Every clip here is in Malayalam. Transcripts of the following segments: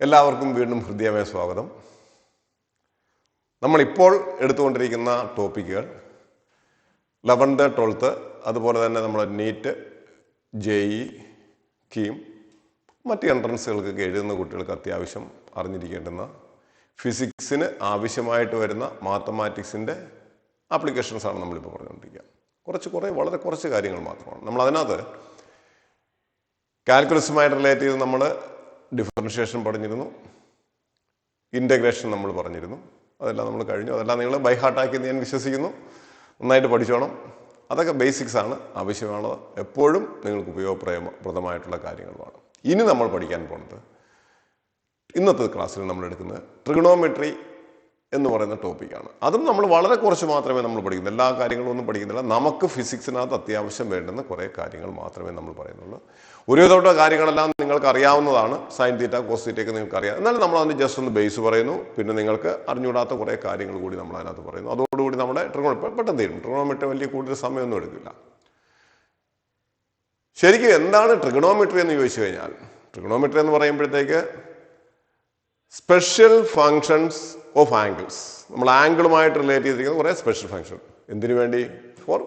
എല്ലാവർക്കും വീണ്ടും ഹൃദ്യമായ സ്വാഗതം. നമ്മളിപ്പോൾ എടുത്തുകൊണ്ടിരിക്കുന്ന ടോപ്പിക്കുകൾ 11th 12th അതുപോലെ തന്നെ നമ്മൾ നീറ്റ്, JEE, കീം മറ്റ് എൻട്രൻസുകൾക്കൊക്കെ എഴുതുന്ന കുട്ടികൾക്ക് അത്യാവശ്യം അറിഞ്ഞിരിക്കേണ്ടുന്ന ഫിസിക്സിന് ആവശ്യമായിട്ട് വരുന്ന മാത്തമാറ്റിക്സിൻ്റെ ആപ്ലിക്കേഷൻസാണ് നമ്മളിപ്പോൾ പറഞ്ഞുകൊണ്ടിരിക്കുക. വളരെ കുറച്ച് കാര്യങ്ങൾ മാത്രമാണ്. നമ്മൾ അതിനകത്ത് കാൽക്കുലസുമായിട്ട് റിലേറ്റ് ചെയ്ത് നമ്മൾ ഡിഫറൻഷിയേഷൻ പറഞ്ഞിരുന്നു, ഇൻ്റഗ്രേഷൻ നമ്മൾ പറഞ്ഞിരുന്നു. അതെല്ലാം നമ്മൾ കഴിഞ്ഞു. അതെല്ലാം നിങ്ങൾ ബൈ ഹാർട്ടാക്കിയെന്ന് ഞാൻ വിശ്വസിക്കുന്നു. നന്നായിട്ട് പഠിച്ചോണം. അതൊക്കെ ബേസിക്സ് ആണ്, ആവശ്യമാണത്. എപ്പോഴും നിങ്ങൾക്ക് ഉപയോഗപ്രദമായിട്ടുള്ള കാര്യങ്ങളുമാണ്. ഇനി നമ്മൾ പഠിക്കാൻ പോകുന്നത്, ഇന്നത്തെ ക്ലാസ്സിൽ നമ്മൾ എടുക്കുന്നത് ട്രിഗണോമെട്രി എന്ന് പറയുന്ന ടോപ്പിക്കാണ്. അതും നമ്മൾ വളരെ കുറച്ച് മാത്രമേ നമ്മൾ പഠിക്കുന്നുള്ളൂ. എല്ലാ കാര്യങ്ങളും ഒന്നും പഠിക്കുന്നില്ല. നമുക്ക് ഫിസിക്സിനകത്ത് അത്യാവശ്യം വേണ്ടുന്ന കുറേ കാര്യങ്ങൾ മാത്രമേ നമ്മൾ പറയുന്നുള്ളൂ. ഒരുവിധപ്പെട്ട കാര്യങ്ങളെല്ലാം നിങ്ങൾക്ക് അറിയാവുന്നതാണ്. സൈൻ തീറ്റ, കോസ് തീറ്റയൊക്കെ നിങ്ങൾക്ക് അറിയാം. എന്നാലും നമ്മൾ അതിന് ജസ്റ്റ് ഒന്ന് ബേസ് പറയുന്നു. പിന്നെ നിങ്ങൾക്ക് അറിഞ്ഞുകൂടാത്ത കുറേ കാര്യങ്ങൾ കൂടി നമ്മൾ അതിനകത്ത് പറയുന്നു. അതോടുകൂടി നമ്മുടെ പെട്ടെന്ന് തീരും. ട്രിഗണോമെട്രി വലിയ കൂടുതൽ സമയമൊന്നും എടുക്കില്ല. ശരിക്കും എന്താണ് ട്രിഗണോമെട്രി എന്ന് ചോദിച്ചു കഴിഞ്ഞാൽ, ട്രിഗണോമെട്രി എന്ന് പറയുമ്പോഴത്തേക്ക് സ്പെഷ്യൽ ഫങ്ഷൻസ് ഓഫ് ആംഗിൾസ്, നമ്മൾ ആംഗിളുമായിട്ട് റിലേറ്റ് ചെയ്തിരിക്കുന്ന കുറേ സ്പെഷ്യൽ ഫങ്ഷൻ. എന്തിനു വേണ്ടി? ഫോർ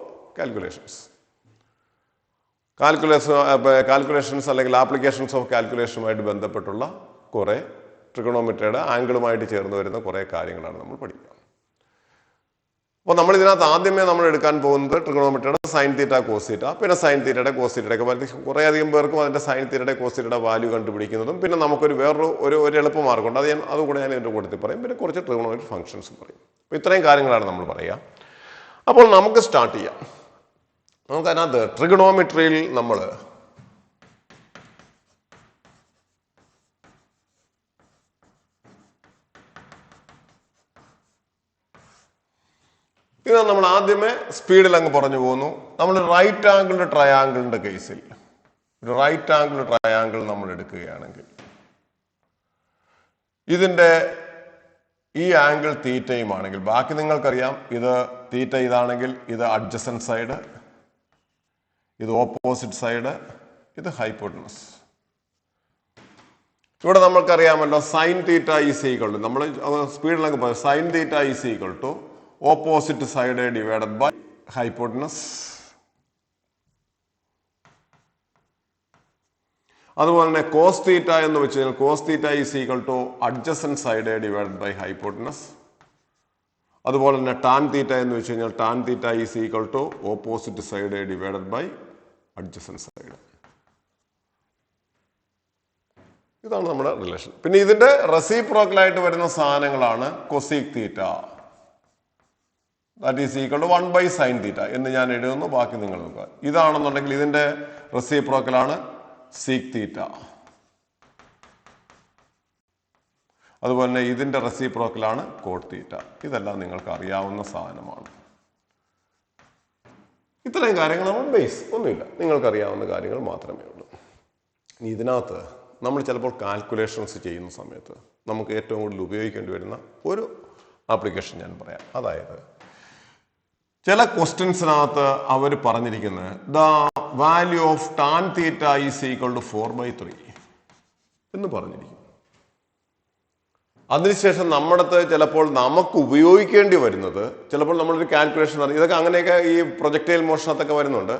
കാൽക്കുലേഷൻസ് അല്ലെങ്കിൽ ആപ്ലിക്കേഷൻസ് ഓഫ് കാൽക്കുലേഷനുമായിട്ട് ബന്ധപ്പെട്ടുള്ള കുറേ ട്രിഗണോമെട്രിയുടെ ആംഗിളുമായിട്ട് ചേർന്ന് വരുന്ന കുറേ കാര്യങ്ങളാണ് നമ്മൾ പഠിക്കുക. അപ്പോൾ നമ്മൾ ഇതിനകത്ത് ആദ്യമേ നമ്മൾ എടുക്കാൻ പോകുന്നത് ട്രിഗണോമെട്രിയുടെ സൈൻ തീറ്റ, കോസ് തീറ്റ, പിന്നെ സൈൻ തീറ്റയുടെ കോസ് തീറ്റയുടെ കുറേ അധികം പേർക്കും അതിൻ്റെ സൈൻ തീറ്റയുടെ കോസ് തീറ്റയുടെ വാല്യൂ കണ്ടുപിടിക്കുന്നതും, പിന്നെ നമുക്കൊരു വേറൊരു എളുപ്പമാർഗമുണ്ട്. അതുകൂടെ ഞാൻ ഇതിൻ്റെ കൂട്ടത്തിൽ പറയും. പിന്നെ കുറച്ച് ട്രിഗണോമെട്രി ഫംഗ്ഷൻസ് പറയും. അപ്പോൾ ഇത്രയും കാര്യങ്ങളാണ് നമ്മൾ പറയുക. അപ്പോൾ നമുക്ക് സ്റ്റാർട്ട് ചെയ്യാം. നമുക്കതിനകത്ത് ട്രിഗണോമെട്രിയിൽ നമ്മൾ ഇത് നമ്മൾ ആദ്യമേ സ്പീഡിൽ അങ്ങ് പറഞ്ഞു പോകുന്നു. നമ്മൾ റൈറ്റ് ആംഗിൾ ട്രയാംഗിളിന്റെ കേസിൽ ഒരു റൈറ്റ് ആംഗിൾ ട്രയാംഗിൾ നമ്മൾ എടുക്കുകയാണെങ്കിൽ ഇതിന്റെ ഈ ആംഗിൾ തീറ്റയും ആണെങ്കിൽ, ബാക്കി നിങ്ങൾക്കറിയാം, ഇത് തീറ്റ ഇതാണെങ്കിൽ ഇത് അഡ്ജസന്റ് സൈഡ്, ഇത് ഓപ്പോസിറ്റ് സൈഡ്, ഇത് ഹൈപ്പോട്ടനസ്. ഇവിടെ നമ്മൾക്കറിയാമല്ലോ sine theta is equal to, നമ്മൾ സ്പീഡിലൊക്കെ പറയും, sine theta is equal to opposite side divided by hypotenuse. അതുപോലെ തന്നെ കോസ് തീറ്റ എന്ന് വെച്ച് കഴിഞ്ഞാൽ cos theta is equal to adjacent side divided by hypotenuse. അതുപോലെ തന്നെ ടാൻ തീറ്റ എന്ന് വെച്ച് കഴിഞ്ഞാൽ tan theta is equal to opposite side divided by adjacent side. ഇതാണ് നമ്മുടെ റിലേഷൻ. പിന്നെ ഇതിന്റെ റെസിപ്രോക്കലായിട്ട് വരുന്ന സാധനങ്ങളാണ് cosec theta, that is equal to 1 sine theta എന്ന് ഞാൻ എഴുതുന്നു. ബാക്കി നിങ്ങൾ നോക്കുക. ഇതാണെന്നുണ്ടെങ്കിൽ ഇതിന്റെ റെസിപ്രോക്കലാണ് സീക് തീറ്റ. അതുപോലെ തന്നെ ഇതിന്റെ റെസിപ്രോക്കലാണ് കോട്ട് തീറ്റ. ഇതെല്ലാം നിങ്ങൾക്ക് അറിയാവുന്ന സാധനമാണ്. ഇത്രയും കാര്യങ്ങൾ നമ്മൾ ബേസ് ഒന്നുമില്ല, നിങ്ങൾക്കറിയാവുന്ന കാര്യങ്ങൾ മാത്രമേ ഉള്ളൂ. ഇതിനകത്ത് നമ്മൾ ചിലപ്പോൾ കാൽക്കുലേഷൻസ് ചെയ്യുന്ന സമയത്ത് നമുക്ക് ഏറ്റവും കൂടുതൽ ഉപയോഗിക്കേണ്ടി വരുന്ന ഒരു ആപ്ലിക്കേഷൻ ഞാൻ പറയാം. അതായത് ചില ക്വസ്റ്റ്യൻസിനകത്ത് അവർ പറഞ്ഞിരിക്കുന്നത് the value of tan theta is equal to 4/3 എന്ന് പറഞ്ഞിരിക്കും. അതിനുശേഷം നമ്മുടെ ചിലപ്പോൾ നമുക്ക് ഉപയോഗിക്കേണ്ടി വരുന്നത്, ചിലപ്പോൾ നമ്മളൊരു കാൽക്കുലേഷൻ, ഇതൊക്കെ അങ്ങനെയൊക്കെ ഈ പ്രൊജക്ടൈൽ മോഷനത്തൊക്കെ വരുന്നുണ്ട്.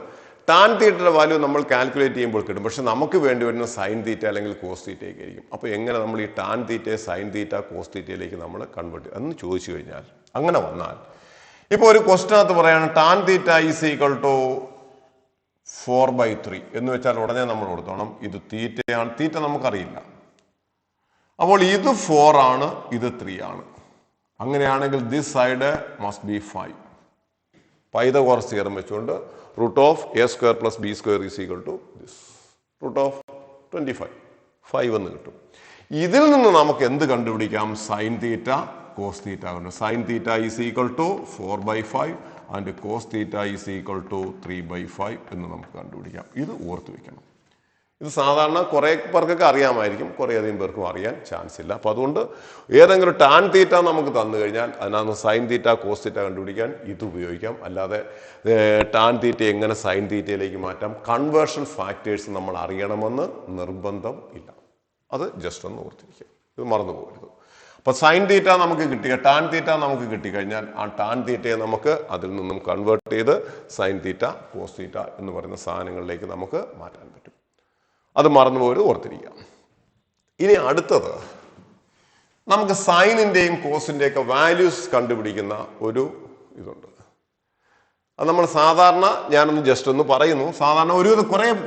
ടാൻ തീറ്റയുടെ വാല്യൂ നമ്മൾ കാൽക്കുലേറ്റ് ചെയ്യുമ്പോൾ കിട്ടും, പക്ഷെ നമുക്ക് വേണ്ടി വരുന്ന സൈൻ തീറ്റ അല്ലെങ്കിൽ കോസ് തീറ്റയൊക്കെ ആയിരിക്കും. അപ്പോൾ എങ്ങനെ നമ്മൾ ഈ ടാൻ തീറ്റയെ സൈൻ തീറ്റ കോസ് തീറ്റയിലേക്ക് നമ്മൾ കൺവേർട്ട് എന്ന് ചോദിച്ചു കഴിഞ്ഞാൽ, അങ്ങനെ വന്നാൽ ഇപ്പോൾ ഒരു ക്വസ്റ്റ്യനകത്ത് പറയാണ് tan theta is equal to 4/3 എന്ന് വെച്ചാൽ ഉടനെ നമ്മൾ കൊടുത്തോണം ഇത് തീറ്റയാണ്. തീറ്റ നമുക്കറിയില്ല. അപ്പോൾ ഇത് 4 ആണ്, ഇത് 3 ആണ്. അങ്ങനെയാണെങ്കിൽ this side must be 5. Pythagoras theorem വെച്ചുകൊണ്ട് √(a² + b² is equal to this √25 5 എന്ന് കിട്ടും. ഇതിൽ നിന്ന് നമുക്ക് എന്ത് കണ്ടുപിടിക്കാം? സൈൻ തീറ്റ കോസ് തീറ്റ കൊണ്ട്. Sine theta is equal to 4/5 and cos theta is equal to 3/5 എന്ന് നമുക്ക് കണ്ടുപിടിക്കാം. ഇത് ഓർത്ത് വെക്കണം. ഇത് സാധാരണ കുറേ പേർക്കൊക്കെ അറിയാമായിരിക്കും, കുറേ അധികം പേർക്കും അറിയാൻ ചാൻസ് ഇല്ല. അപ്പോൾ അതുകൊണ്ട് ഏതെങ്കിലും ടാൻ തീറ്റ നമുക്ക് തന്നു കഴിഞ്ഞാൽ അതിനകത്ത് സൈൻ തീറ്റ കോസ് തീറ്റ കണ്ടുപിടിക്കാൻ ഇത് ഉപയോഗിക്കാം. അല്ലാതെ ടാൻ തീറ്റ എങ്ങനെ സൈൻ തീറ്റയിലേക്ക് മാറ്റാം, കൺവേർഷൻ ഫാക്ടേഴ്സ് നമ്മൾ അറിയണമെന്ന് നിർബന്ധം ഇല്ല. അത് ജസ്റ്റ് ഒന്ന് ഓർത്തിരിക്കാം. ഇത് മറന്നു പോകരുത്. അപ്പൊ സൈൻ തീറ്റ നമുക്ക് കിട്ടിയ ടാൻ തീറ്റ നമുക്ക് കിട്ടിക്കഴിഞ്ഞാൽ ആ ടാൻ തീറ്റയെ നമുക്ക് അതിൽ നിന്നും കൺവേർട്ട് ചെയ്ത് സൈൻ തീറ്റ കോസ് തീറ്റ എന്ന് പറയുന്ന സാധനങ്ങളിലേക്ക് നമുക്ക് മാറ്റാൻ പറ്റും. അത് മറന്നു പോകരുത്, ഓർത്തിരിക്കാം. ഇനി അടുത്തത് നമുക്ക് സൈനിന്റെയും കോസിന്റെയും ഒക്കെ വാല്യൂസ് കണ്ടുപിടിക്കുന്ന ഒരു ഇതുണ്ട്. അത് നമ്മൾ സാധാരണ ഞാനൊന്ന് ജസ്റ്റ് ഒന്ന് പറയുന്നു. സാധാരണ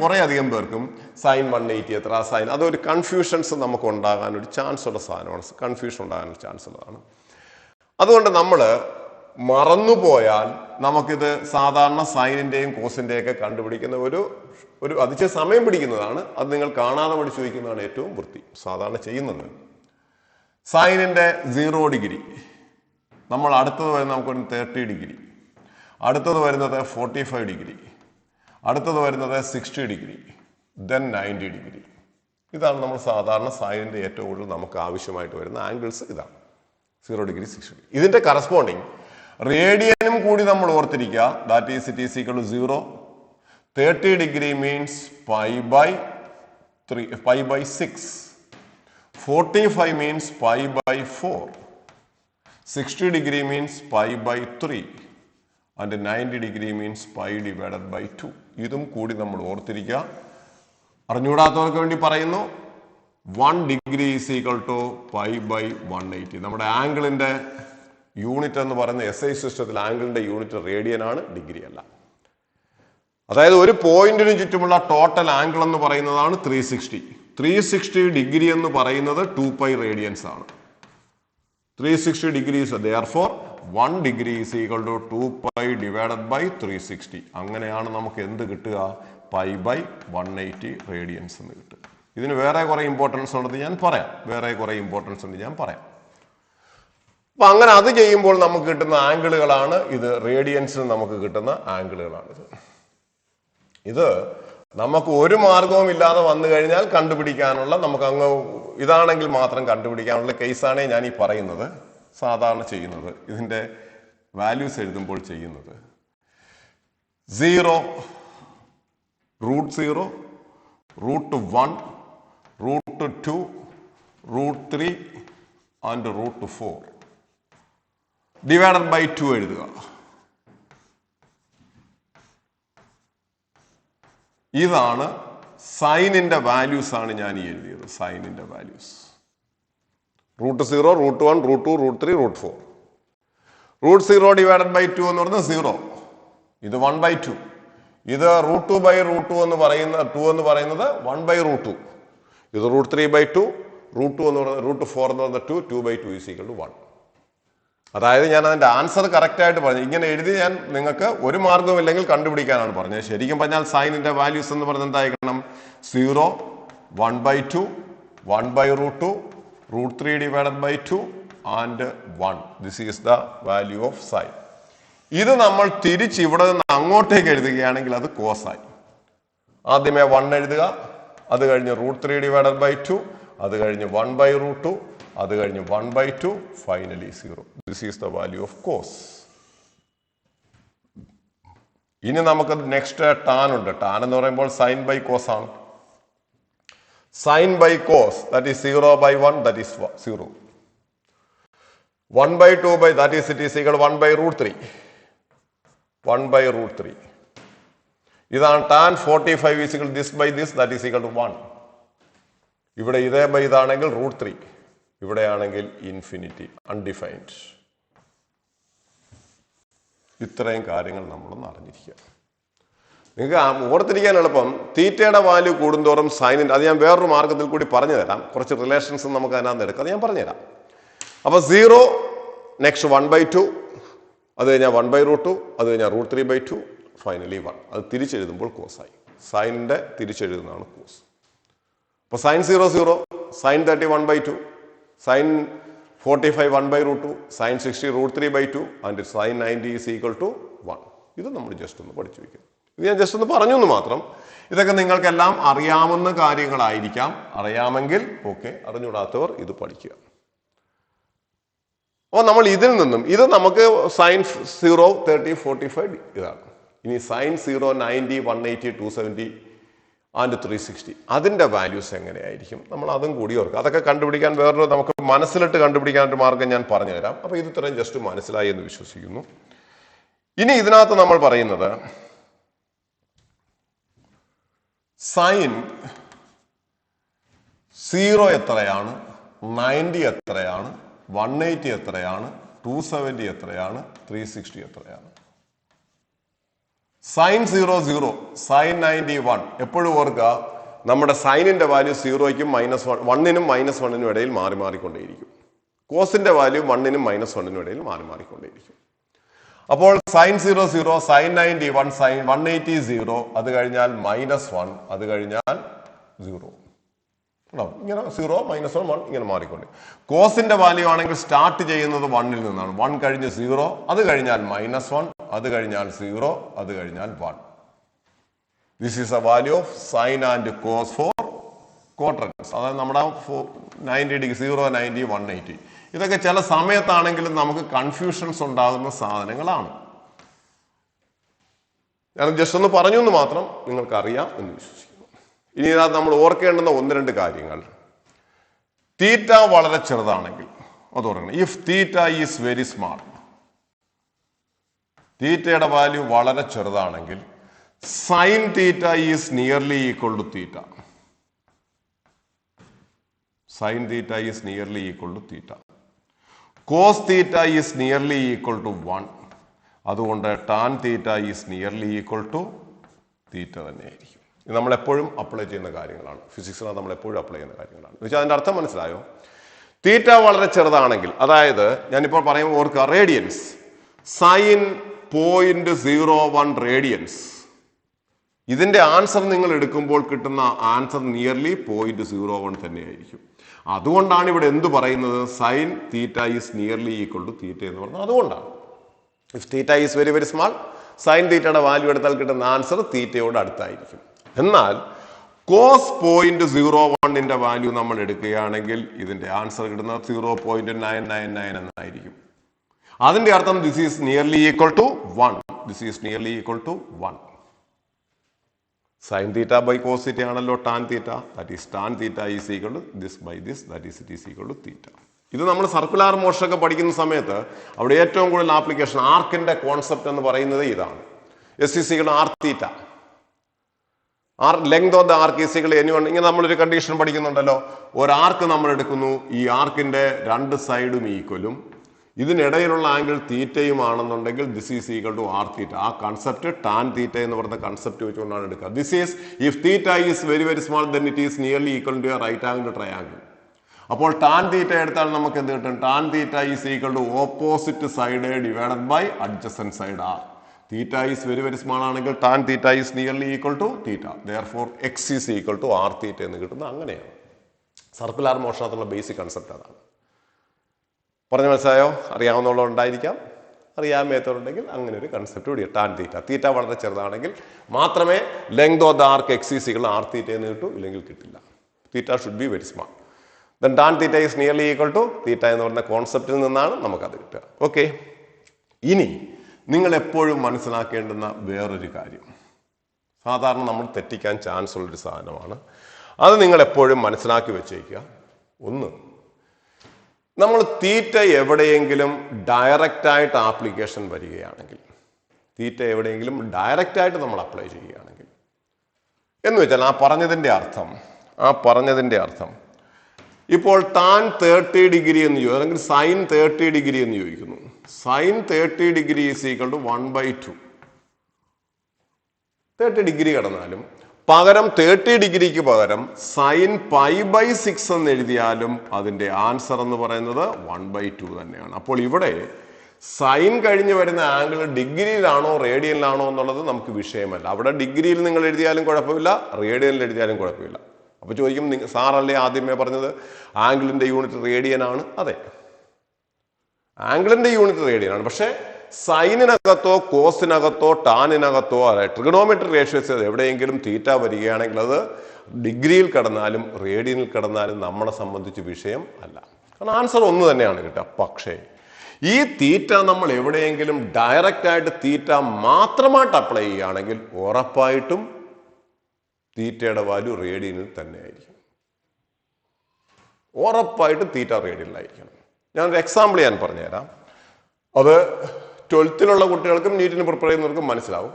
കുറെ അധികം പേർക്കും സൈൻ 180 എത്ര, സൈൻ അതൊരു കൺഫ്യൂഷൻസ് നമുക്ക് ഉണ്ടാകാൻ ഒരു ചാൻസ് ഉള്ള സാധനമാണ്. കൺഫ്യൂഷൻ ഉണ്ടാകാൻ ചാൻസ് ഉള്ളതാണ്. അതുകൊണ്ട് നമ്മൾ മറന്നുപോയാൽ നമുക്കിത് സാധാരണ സൈനിന്റെയും കോസിന്റെയും ഒക്കെ കണ്ടുപിടിക്കുന്ന ഒരു അതിച്ച സമയം പിടിക്കുന്നതാണ്. അത് നിങ്ങൾ കാണാതെ പഠിച്ചു വയ്ക്കുന്നതാണ് ഏറ്റവും വൃത്തി. സാധാരണ ചെയ്യുന്നത് സൈനിന്റെ 0 ഡിഗ്രി, നമ്മൾ അടുത്തത് വരുന്നത് നമുക്കൊരു 30 ഡിഗ്രി, അടുത്തത് വരുന്നത് 45 ഡിഗ്രി, അടുത്തത് വരുന്നത് 60 ഡിഗ്രി, ദെൻ 90 ഡിഗ്രി. ഇതാണ് നമ്മൾ സാധാരണ സൈനിന്റെ ഏറ്റവും കൂടുതൽ നമുക്ക് ആവശ്യമായിട്ട് വരുന്ന ആംഗിൾസ്. ഇതാണ് 0 ഡിഗ്രി, 60 ഡിഗ്രി. ഇതിന്റെ കറസ്പോണ്ടിങ് റേഡിയനും കൂടി നമ്മൾ ഓർത്തിരിക്കുക. That is it is equal to 0. 30 degree means π/6. 45 means π/4. 60 degree means π/3. And 90 degree means π/2. ഇതും കൂടി നമ്മൾ ഓർത്തിരിക്കുക. അറിഞ്ഞുകൂടാത്തവർക്ക് വേണ്ടി പറയുന്നു, 1 ഡിഗ്രി ഈസ് ഈക്വൽ ടു π/180. നമ്മുടെ ആംഗിളിന്റെ യൂണിറ്റ് എന്ന് പറയുന്ന SI സിസ്റ്റത്തിൽ ആംഗിളിന്റെ യൂണിറ്റ് റേഡിയൻ ആണ്, ഡിഗ്രി അല്ല. അതായത് ഒരു പോയിന്റിന് ചുറ്റുമുള്ള ടോട്ടൽ ആംഗിൾ എന്ന് പറയുന്നതാണ് 360. 360 ഡിഗ്രി എന്ന് പറയുന്നത് 2π റേഡിയൻസ് ആണ്. 360 degrees, therefore 1 degree is equal to 2π divided by 360. അങ്ങനെയാണ് നമുക്ക് എന്ത് കിട്ടുക? π/180 റേഡിയൻസ് എന്ന് കിട്ടുക. ഇതിന് വേറെ കുറെ ഇമ്പോർട്ടൻസ് ഉണ്ടെന്ന് ഞാൻ പറയാം. അപ്പൊ അങ്ങനെ അത് ചെയ്യുമ്പോൾ നമുക്ക് കിട്ടുന്ന ആംഗിളുകളാണ് ഇത്. റേഡിയൻസിന് നമുക്ക് കിട്ടുന്ന ആംഗിളുകളാണിത്. ഇത് നമുക്ക് ഒരു മാർഗവും ഇല്ലാതെ വന്നു കഴിഞ്ഞാൽ കണ്ടുപിടിക്കാനുള്ള, നമുക്ക് അങ്ങ് ഇതാണെങ്കിൽ മാത്രം കണ്ടുപിടിക്കാനുള്ള കേസാണ് ഞാൻ ഈ പറയുന്നത്. സാധാരണ ചെയ്യുന്നത് ഇതിന്റെ വാല്യൂസ് എഴുതുമ്പോൾ ചെയ്യുന്നത് 0, √0, √1, √2, √3 and √4 ഡിവൈഡഡ് ബൈ 2 എഴുതുക. ഇതാണ് സൈനിന്റെ വാല്യൂസ് ആണ് ഞാൻ ഈ എഴുതിയത്. സൈനിന്റെ വാല്യൂസ് √0, √1, √2, √3, √4. √0 ഡിവൈഡഡ് ബൈ 2 എന്ന് പറയുന്നത് 0. ഇത് 1/2. ഇത് √2/√2 എന്ന് പറയുന്നത് 2 എന്ന് പറയുന്നത് 1/√2. ഇത് √3/2, √2 എന്ന് പറയുന്നത് √4 എന്ന് പറയുന്നത് 2, 2/2 ഈസ് ഈക്വൽ ടു 1. അതായത് ഞാൻ അതിന്റെ ആൻസർ കറക്റ്റ് ആയിട്ട് പറഞ്ഞു. ഇങ്ങനെ എഴുതി ഞാൻ നിങ്ങൾക്ക് ഒരു മാർഗവും ഇല്ലെങ്കിൽ കണ്ടുപിടിക്കാനാണ് പറഞ്ഞത്. ശരിക്കും പറഞ്ഞാൽ സൈനിന്റെ വാല്യൂസ് എന്ന് പറഞ്ഞാൽ എന്തായിരിക്കണം? 0, 1/2, 1/√2, √3 divided by 2 and 1. This is the value of sine. ഇത് നമ്മൾ തിരിച്ച് ഇവിടെ നിന്ന് അങ്ങോട്ടേക്ക് എഴുതുകയാണെങ്കിൽ അത് കോസായി. ആദ്യമേ 1 എഴുതുക, അത് കഴിഞ്ഞ് √3 ഡിവൈഡഡ് ബൈ 2, അത് കഴിഞ്ഞ് 1/√2, അത് കഴിഞ്ഞ് 1/2, finally 0. This is the value of cos. ഇനി നമുക്ക് നെക്സ്റ്റ് ടാൻ ഉണ്ട്. ടാൻ എന്ന് പറയുമ്പോൾ സൈൻ ബൈ കോസ് ആണ്. Sine by cos, that is 0/1, that is 0. 1/2 that is it is equal 1/√3. 1/√3. ഇതാണ് tan 45 is equal this by this, that is equal to 1. ഇവിടെ ഇതേ ബൈ ഇതാണെങ്കിൽ √3. ഇവിടെയാണെങ്കിൽ ഇൻഫിനിറ്റി, അൺഡിഫൈൻഡ്. ഇത്രയും കാര്യങ്ങൾ നമ്മളൊന്ന് അറിഞ്ഞിരിക്കുക. നിങ്ങൾക്ക് ഓർത്തിരിക്കാൻ എളുപ്പം. തീറ്റയുടെ വാല്യൂ കൂടുന്തോറും സൈനിന്റെ, അത് ഞാൻ വേറൊരു മാർഗത്തിൽ കൂടി പറഞ്ഞു തരാം. കുറച്ച് റിലേഷൻസ് നമുക്ക് അതിനകത്ത് എടുക്കാം, അത് ഞാൻ പറഞ്ഞുതരാം. അപ്പൊ 0, നെക്സ്റ്റ് 1/2, അത് കഴിഞ്ഞാൽ 1/√2, അത് കഴിഞ്ഞാൽ √3/2, ഫൈനലി 1. അത് തിരിച്ചെഴുതുമ്പോൾ കോസായി. സൈനിന്റെ തിരിച്ചെഴുതുന്നതാണ് കോസ്. അപ്പൊ sine 0, 0, sine 30, 1/2, sine 45, 1/√2, sine 60, √3/2 and sine 90 is equal to 1. ഇത് നമ്മൾ ജസ്റ്റ് ഒന്ന് പഠിച്ചു വയ്ക്കും. ഇത് ഞാൻ ജസ്റ്റ് ഒന്ന് പറഞ്ഞു എന്ന് മാത്രം. ഇതൊക്കെ നിങ്ങൾക്കെല്ലാം അറിയാവുന്ന കാര്യങ്ങളായിരിക്കാം. അറിയാമെങ്കിൽ ഓക്കെ, അറിഞ്ഞുകൂടാത്തവർ ഇത് പഠിക്കുക. അപ്പോൾ നമ്മൾ ഇതിൽ നിന്നും ഇത് നമുക്ക് സൈൻ 0, 30, 45 ഇതാണ്. ഇനി സൈൻ 0, 90, 180, 270 ആൻഡ് 360. അതിൻ്റെ വാല്യൂസ് എങ്ങനെയായിരിക്കും നമ്മൾ അതും കൂടി ഓർക്കുക. അതൊക്കെ കണ്ടുപിടിക്കാൻ വേറൊരു നമുക്ക് മനസ്സിലിട്ട് കണ്ടുപിടിക്കാനൊരു മാർഗം ഞാൻ പറഞ്ഞു തരാം. അപ്പോൾ ഇത് ഇത്രയും ജസ്റ്റ് മനസ്സിലായി എന്ന് വിശ്വസിക്കുന്നു. ഇനി ഇതിനകത്ത് നമ്മൾ പറയുന്നത് സൈൻ 0 എത്രയാണ്, 90 എത്രയാണ്, 180 എത്രയാണ്, 270 എത്രയാണ്, 360 എത്രയാണ്. Sine 0 0, sine 90 1. എപ്പോഴും ഓർക്കുക, നമ്മുടെ സൈനിന്റെ വാല്യൂ 0യ്ക്കും -1നും -1നും ഇടയിൽ മാറി മാറിക്കൊണ്ടേയിരിക്കും. കോസിന്റെ വാല്യൂ 1നും -1നും ഇടയിൽ മാറി മാറിക്കൊണ്ടേയിരിക്കും. അപ്പോൾ സൈൻ 0 0, സൈൻ 90 1, സൈൻ 180 0, അത് കഴിഞ്ഞാൽ -1, അത് കഴിഞ്ഞാൽ 0. ഇങ്ങനെ 0 -1 1 ഇങ്ങനെ മാറിക്കൊണ്ട്. കോസിന്റെ വാല്യൂ ആണെങ്കിൽ സ്റ്റാർട്ട് ചെയ്യുന്നത് 1ൽ നിന്നാണ്. 1 കഴിഞ്ഞ് 0, അത് കഴിഞ്ഞാൽ -1, അത് കഴിഞ്ഞാൽ 0, അത് കഴിഞ്ഞാൽ 1. This is a value of sine and cos four quadrants. അതായത് നമ്മുടെ 90 ഡിഗ്രി 0, 90, 180. ഇതൊക്കെ ചില സമയത്താണെങ്കിലും നമുക്ക് കൺഫ്യൂഷൻസ് ഉണ്ടാകുന്ന സാധനങ്ങളാണ്. ഞാൻ ജസ്റ്റ് ഒന്ന് പറഞ്ഞു എന്ന് മാത്രം നിങ്ങൾക്ക് അറിയാം എന്ന് വിശ്വസിക്കുന്നു. ഇനി ഇതിനകത്ത് നമ്മൾ ഓർക്കേണ്ടുന്ന 1-2 കാര്യങ്ങൾ. തീറ്റ വളരെ ചെറുതാണെങ്കിൽ അത് ഓർക്കണം. If theta is very small, തീറ്റയുടെ വാല്യൂ വളരെ ചെറുതാണെങ്കിൽ sine theta is nearly equal to theta. Sine theta is nearly equal to theta. Cos theta is nearly equal to 1. അതുകൊണ്ട് tan theta is nearly equal to theta തന്നെയായിരിക്കും. ഇത് നമ്മൾ എപ്പോഴും അപ്ലൈ ചെയ്യുന്ന കാര്യങ്ങളാണ്. ഫിസിക്സിനകത്ത് നമ്മൾ എപ്പോഴും അപ്ലൈ ചെയ്യുന്ന കാര്യങ്ങളാണ്. എന്ന് വെച്ചാൽ അതിന്റെ അർത്ഥം മനസ്സിലായോ? തീറ്റ വളരെ ചെറുതാണെങ്കിൽ, അതായത് ഞാനിപ്പോൾ പറയുമ്പോൾ ഓർക്കുക, റേഡിയൻസ് സൈൻ 0.01 റേഡിയൻസ്. ഇതിന്റെ ആൻസർ നിങ്ങൾ എടുക്കുമ്പോൾ കിട്ടുന്ന ആൻസർ നിയർലി 0.01 തന്നെയായിരിക്കും. അതുകൊണ്ടാണ് ഇവിടെ എന്ത് പറയുന്നത്, sine theta is nearly equal to theta എന്ന് പറഞ്ഞത്. അതുകൊണ്ടാണ് if theta is very very small, sine തീറ്റയുടെ വാല്യൂ എടുത്താൽ കിട്ടുന്ന ആൻസർ തീറ്റയോട് അടുത്തായിരിക്കും. എന്നാൽ കോസ് 0.01ന്റെ വാല്യൂ നമ്മൾ എടുക്കുകയാണെങ്കിൽ ഇതിന്റെ ആൻസർ കിട്ടുന്നത് 0.999 എന്നായിരിക്കും. അതിന്റെ അർത്ഥം this is nearly equal to 1. This is nearly equal to 1. Sine theta by cos theta ആണല്ലോ tan theta. That is tan theta is equal to this by this, that is it is equal to theta. ഇത് നമ്മൾ സർക്കുലാർ മോഷൻ ഒക്കെ പഠിക്കുന്ന സമയത്ത് അവിടെ ഏറ്റവും കൂടുതൽ ആപ്ലിക്കേഷൻ ആർക്കിന്റെ കോൺസെപ്റ്റ് എന്ന് പറയുന്നത് ഇതാണ്. S is equal to R theta. Length of the arc is equal to anyone. ഇങ്ങനെ നമ്മളൊരു കണ്ടീഷൻ പഠിക്കുന്നുണ്ടല്ലോ. ഒരു ആർക്ക് നമ്മൾ എടുക്കുന്നു, ഈ ആർക്കിന്റെ 2 സൈഡും ഈക്വലും ഇതിനിടയിലുള്ള ആംഗിൾ തീറ്റയും ആണെന്നുണ്ടെങ്കിൽ this is equal to R theta. ആ കൺസെപ്റ്റ് ടാൻ തീറ്റ എന്ന് പറയുന്ന കൺസെപ്റ്റ് വെച്ചുകൊണ്ടാണ് എടുക്കുക. This is if theta is very very small then it is nearly equal to a right angle triangle. അപ്പോൾ ടാൻ തീറ്റ എടുത്താൽ നമുക്ക് എന്ത് കിട്ടും? Tan theta is equal to opposite side divided by adjacent side r. Theta is very very small ആണെങ്കിൽ tan theta is nearly equal to theta. Therefore X is equal to R theta എന്ന് കിട്ടുന്നത് അങ്ങനെയാണ്. സർക്കുലാർ മോഷണത്തിലുള്ള ബേസിക് കൺസെപ്റ്റ് അതാണ്. പറഞ്ഞ മനസ്സിലായോ? അറിയാവുന്നവരുണ്ടായിരിക്കാം, അറിയാമേത്തവരുണ്ടെങ്കിൽ അങ്ങനെ ഒരു കൺസെപ്റ്റ് കൂടി. ടാൻ തീറ്റ, തീറ്റ വളരെ ചെറുതാണെങ്കിൽ മാത്രമേ length of the arc x is equal r theta എന്ന് കിട്ടൂ, ഇല്ലെങ്കിൽ കിട്ടില്ല. Theta should be very small. Then tan theta is nearly equal to theta എന്ന് പറയുന്ന കോൺസെപ്റ്റിൽ നിന്നാണ് നമുക്കത് കിട്ടുക. ഓക്കെ, ഇനി നിങ്ങൾ എപ്പോഴും മനസ്സിലാക്കേണ്ടുന്ന വേറൊരു കാര്യം, സാധാരണ നമ്മൾ തെറ്റിക്കാൻ ചാൻസ് ഉള്ളൊരു സാധനമാണ്, അത് നിങ്ങൾ എപ്പോഴും മനസ്സിലാക്കി വെച്ചേക്കുക. ഒന്ന്, നമ്മൾ തീറ്റ എവിടെയെങ്കിലും ഡയറക്റ്റായിട്ട് ആപ്ലിക്കേഷൻ വരികയാണെങ്കിൽ, തീറ്റ എവിടെയെങ്കിലും ഡയറക്റ്റായിട്ട് നമ്മൾ അപ്ലൈ ചെയ്യുകയാണെങ്കിൽ എന്ന് വെച്ചാൽ ആ പറഞ്ഞതിൻ്റെ അർത്ഥം ഇപ്പോൾ ടാൻ 30 ഡിഗ്രി എന്ന് ചോദിക്കും, അല്ലെങ്കിൽ സൈൻ 30 ഡിഗ്രി എന്ന് ചോദിക്കുന്നു. Sine 30 degree is equal to 1/2. 30 degree കടന്നാലും പകരം 30 ഡിഗ്രിക്ക് പകരം സൈൻ π/6 എന്ന് എഴുതിയാലും അതിന്റെ ആൻസർ എന്ന് പറയുന്നത് 1/2 തന്നെയാണ്. അപ്പോൾ ഇവിടെ സൈൻ കഴിഞ്ഞ് വരുന്ന ആംഗിൾ ഡിഗ്രിയിലാണോ റേഡിയനിലാണോ എന്നുള്ളത് നമുക്ക് വിഷയമല്ല. അവിടെ ഡിഗ്രിയിൽ നിങ്ങൾ എഴുതിയാലും കുഴപ്പമില്ല, റേഡിയനിൽ എഴുതിയാലും കുഴപ്പമില്ല. അപ്പൊ ചോദിക്കും, സാറല്ലേ ആദ്യമേ പറഞ്ഞത് ആംഗിളിന്റെ യൂണിറ്റ് റേഡിയൻ ആണ്? അതെ, ആംഗിളിന്റെ യൂണിറ്റ് റേഡിയൻ ആണ്. പക്ഷെ സൈനിനകത്തോ കോസിനകത്തോ ടാനിനകത്തോ ട്രിഗണോമെട്രി റേഷ്യോസ് എവിടെയെങ്കിലും തീറ്റ വരികയാണെങ്കിൽ അത് ഡിഗ്രിയിൽ കടന്നാലും റേഡിയനിൽ കടന്നാലും നമ്മളെ സംബന്ധിച്ച് വിഷയം അല്ല. കാരണം ആൻസർ ഒന്ന് തന്നെയാണ് കിട്ടുക. പക്ഷേ ഈ തീറ്റ നമ്മൾ എവിടെയെങ്കിലും ഡയറക്റ്റ് ആയിട്ട് തീറ്റ മാത്രമായിട്ട് അപ്ലൈ ചെയ്യുകയാണെങ്കിൽ ഉറപ്പായിട്ടും തീറ്റയുടെ വാല്യൂ റേഡിയനിൽ തന്നെ ആയിരിക്കും. ഉറപ്പായിട്ട് തീറ്റ റേഡിയനിലായിരിക്കണം. ഞാനൊരു എക്സാമ്പിൾ ഞാൻ പറഞ്ഞുതരാം. അത് 12th കുട്ടികൾക്കും നീറ്റിന് പ്രിപ്പയർ ചെയ്യുന്നവർക്കും മനസ്സിലാവും.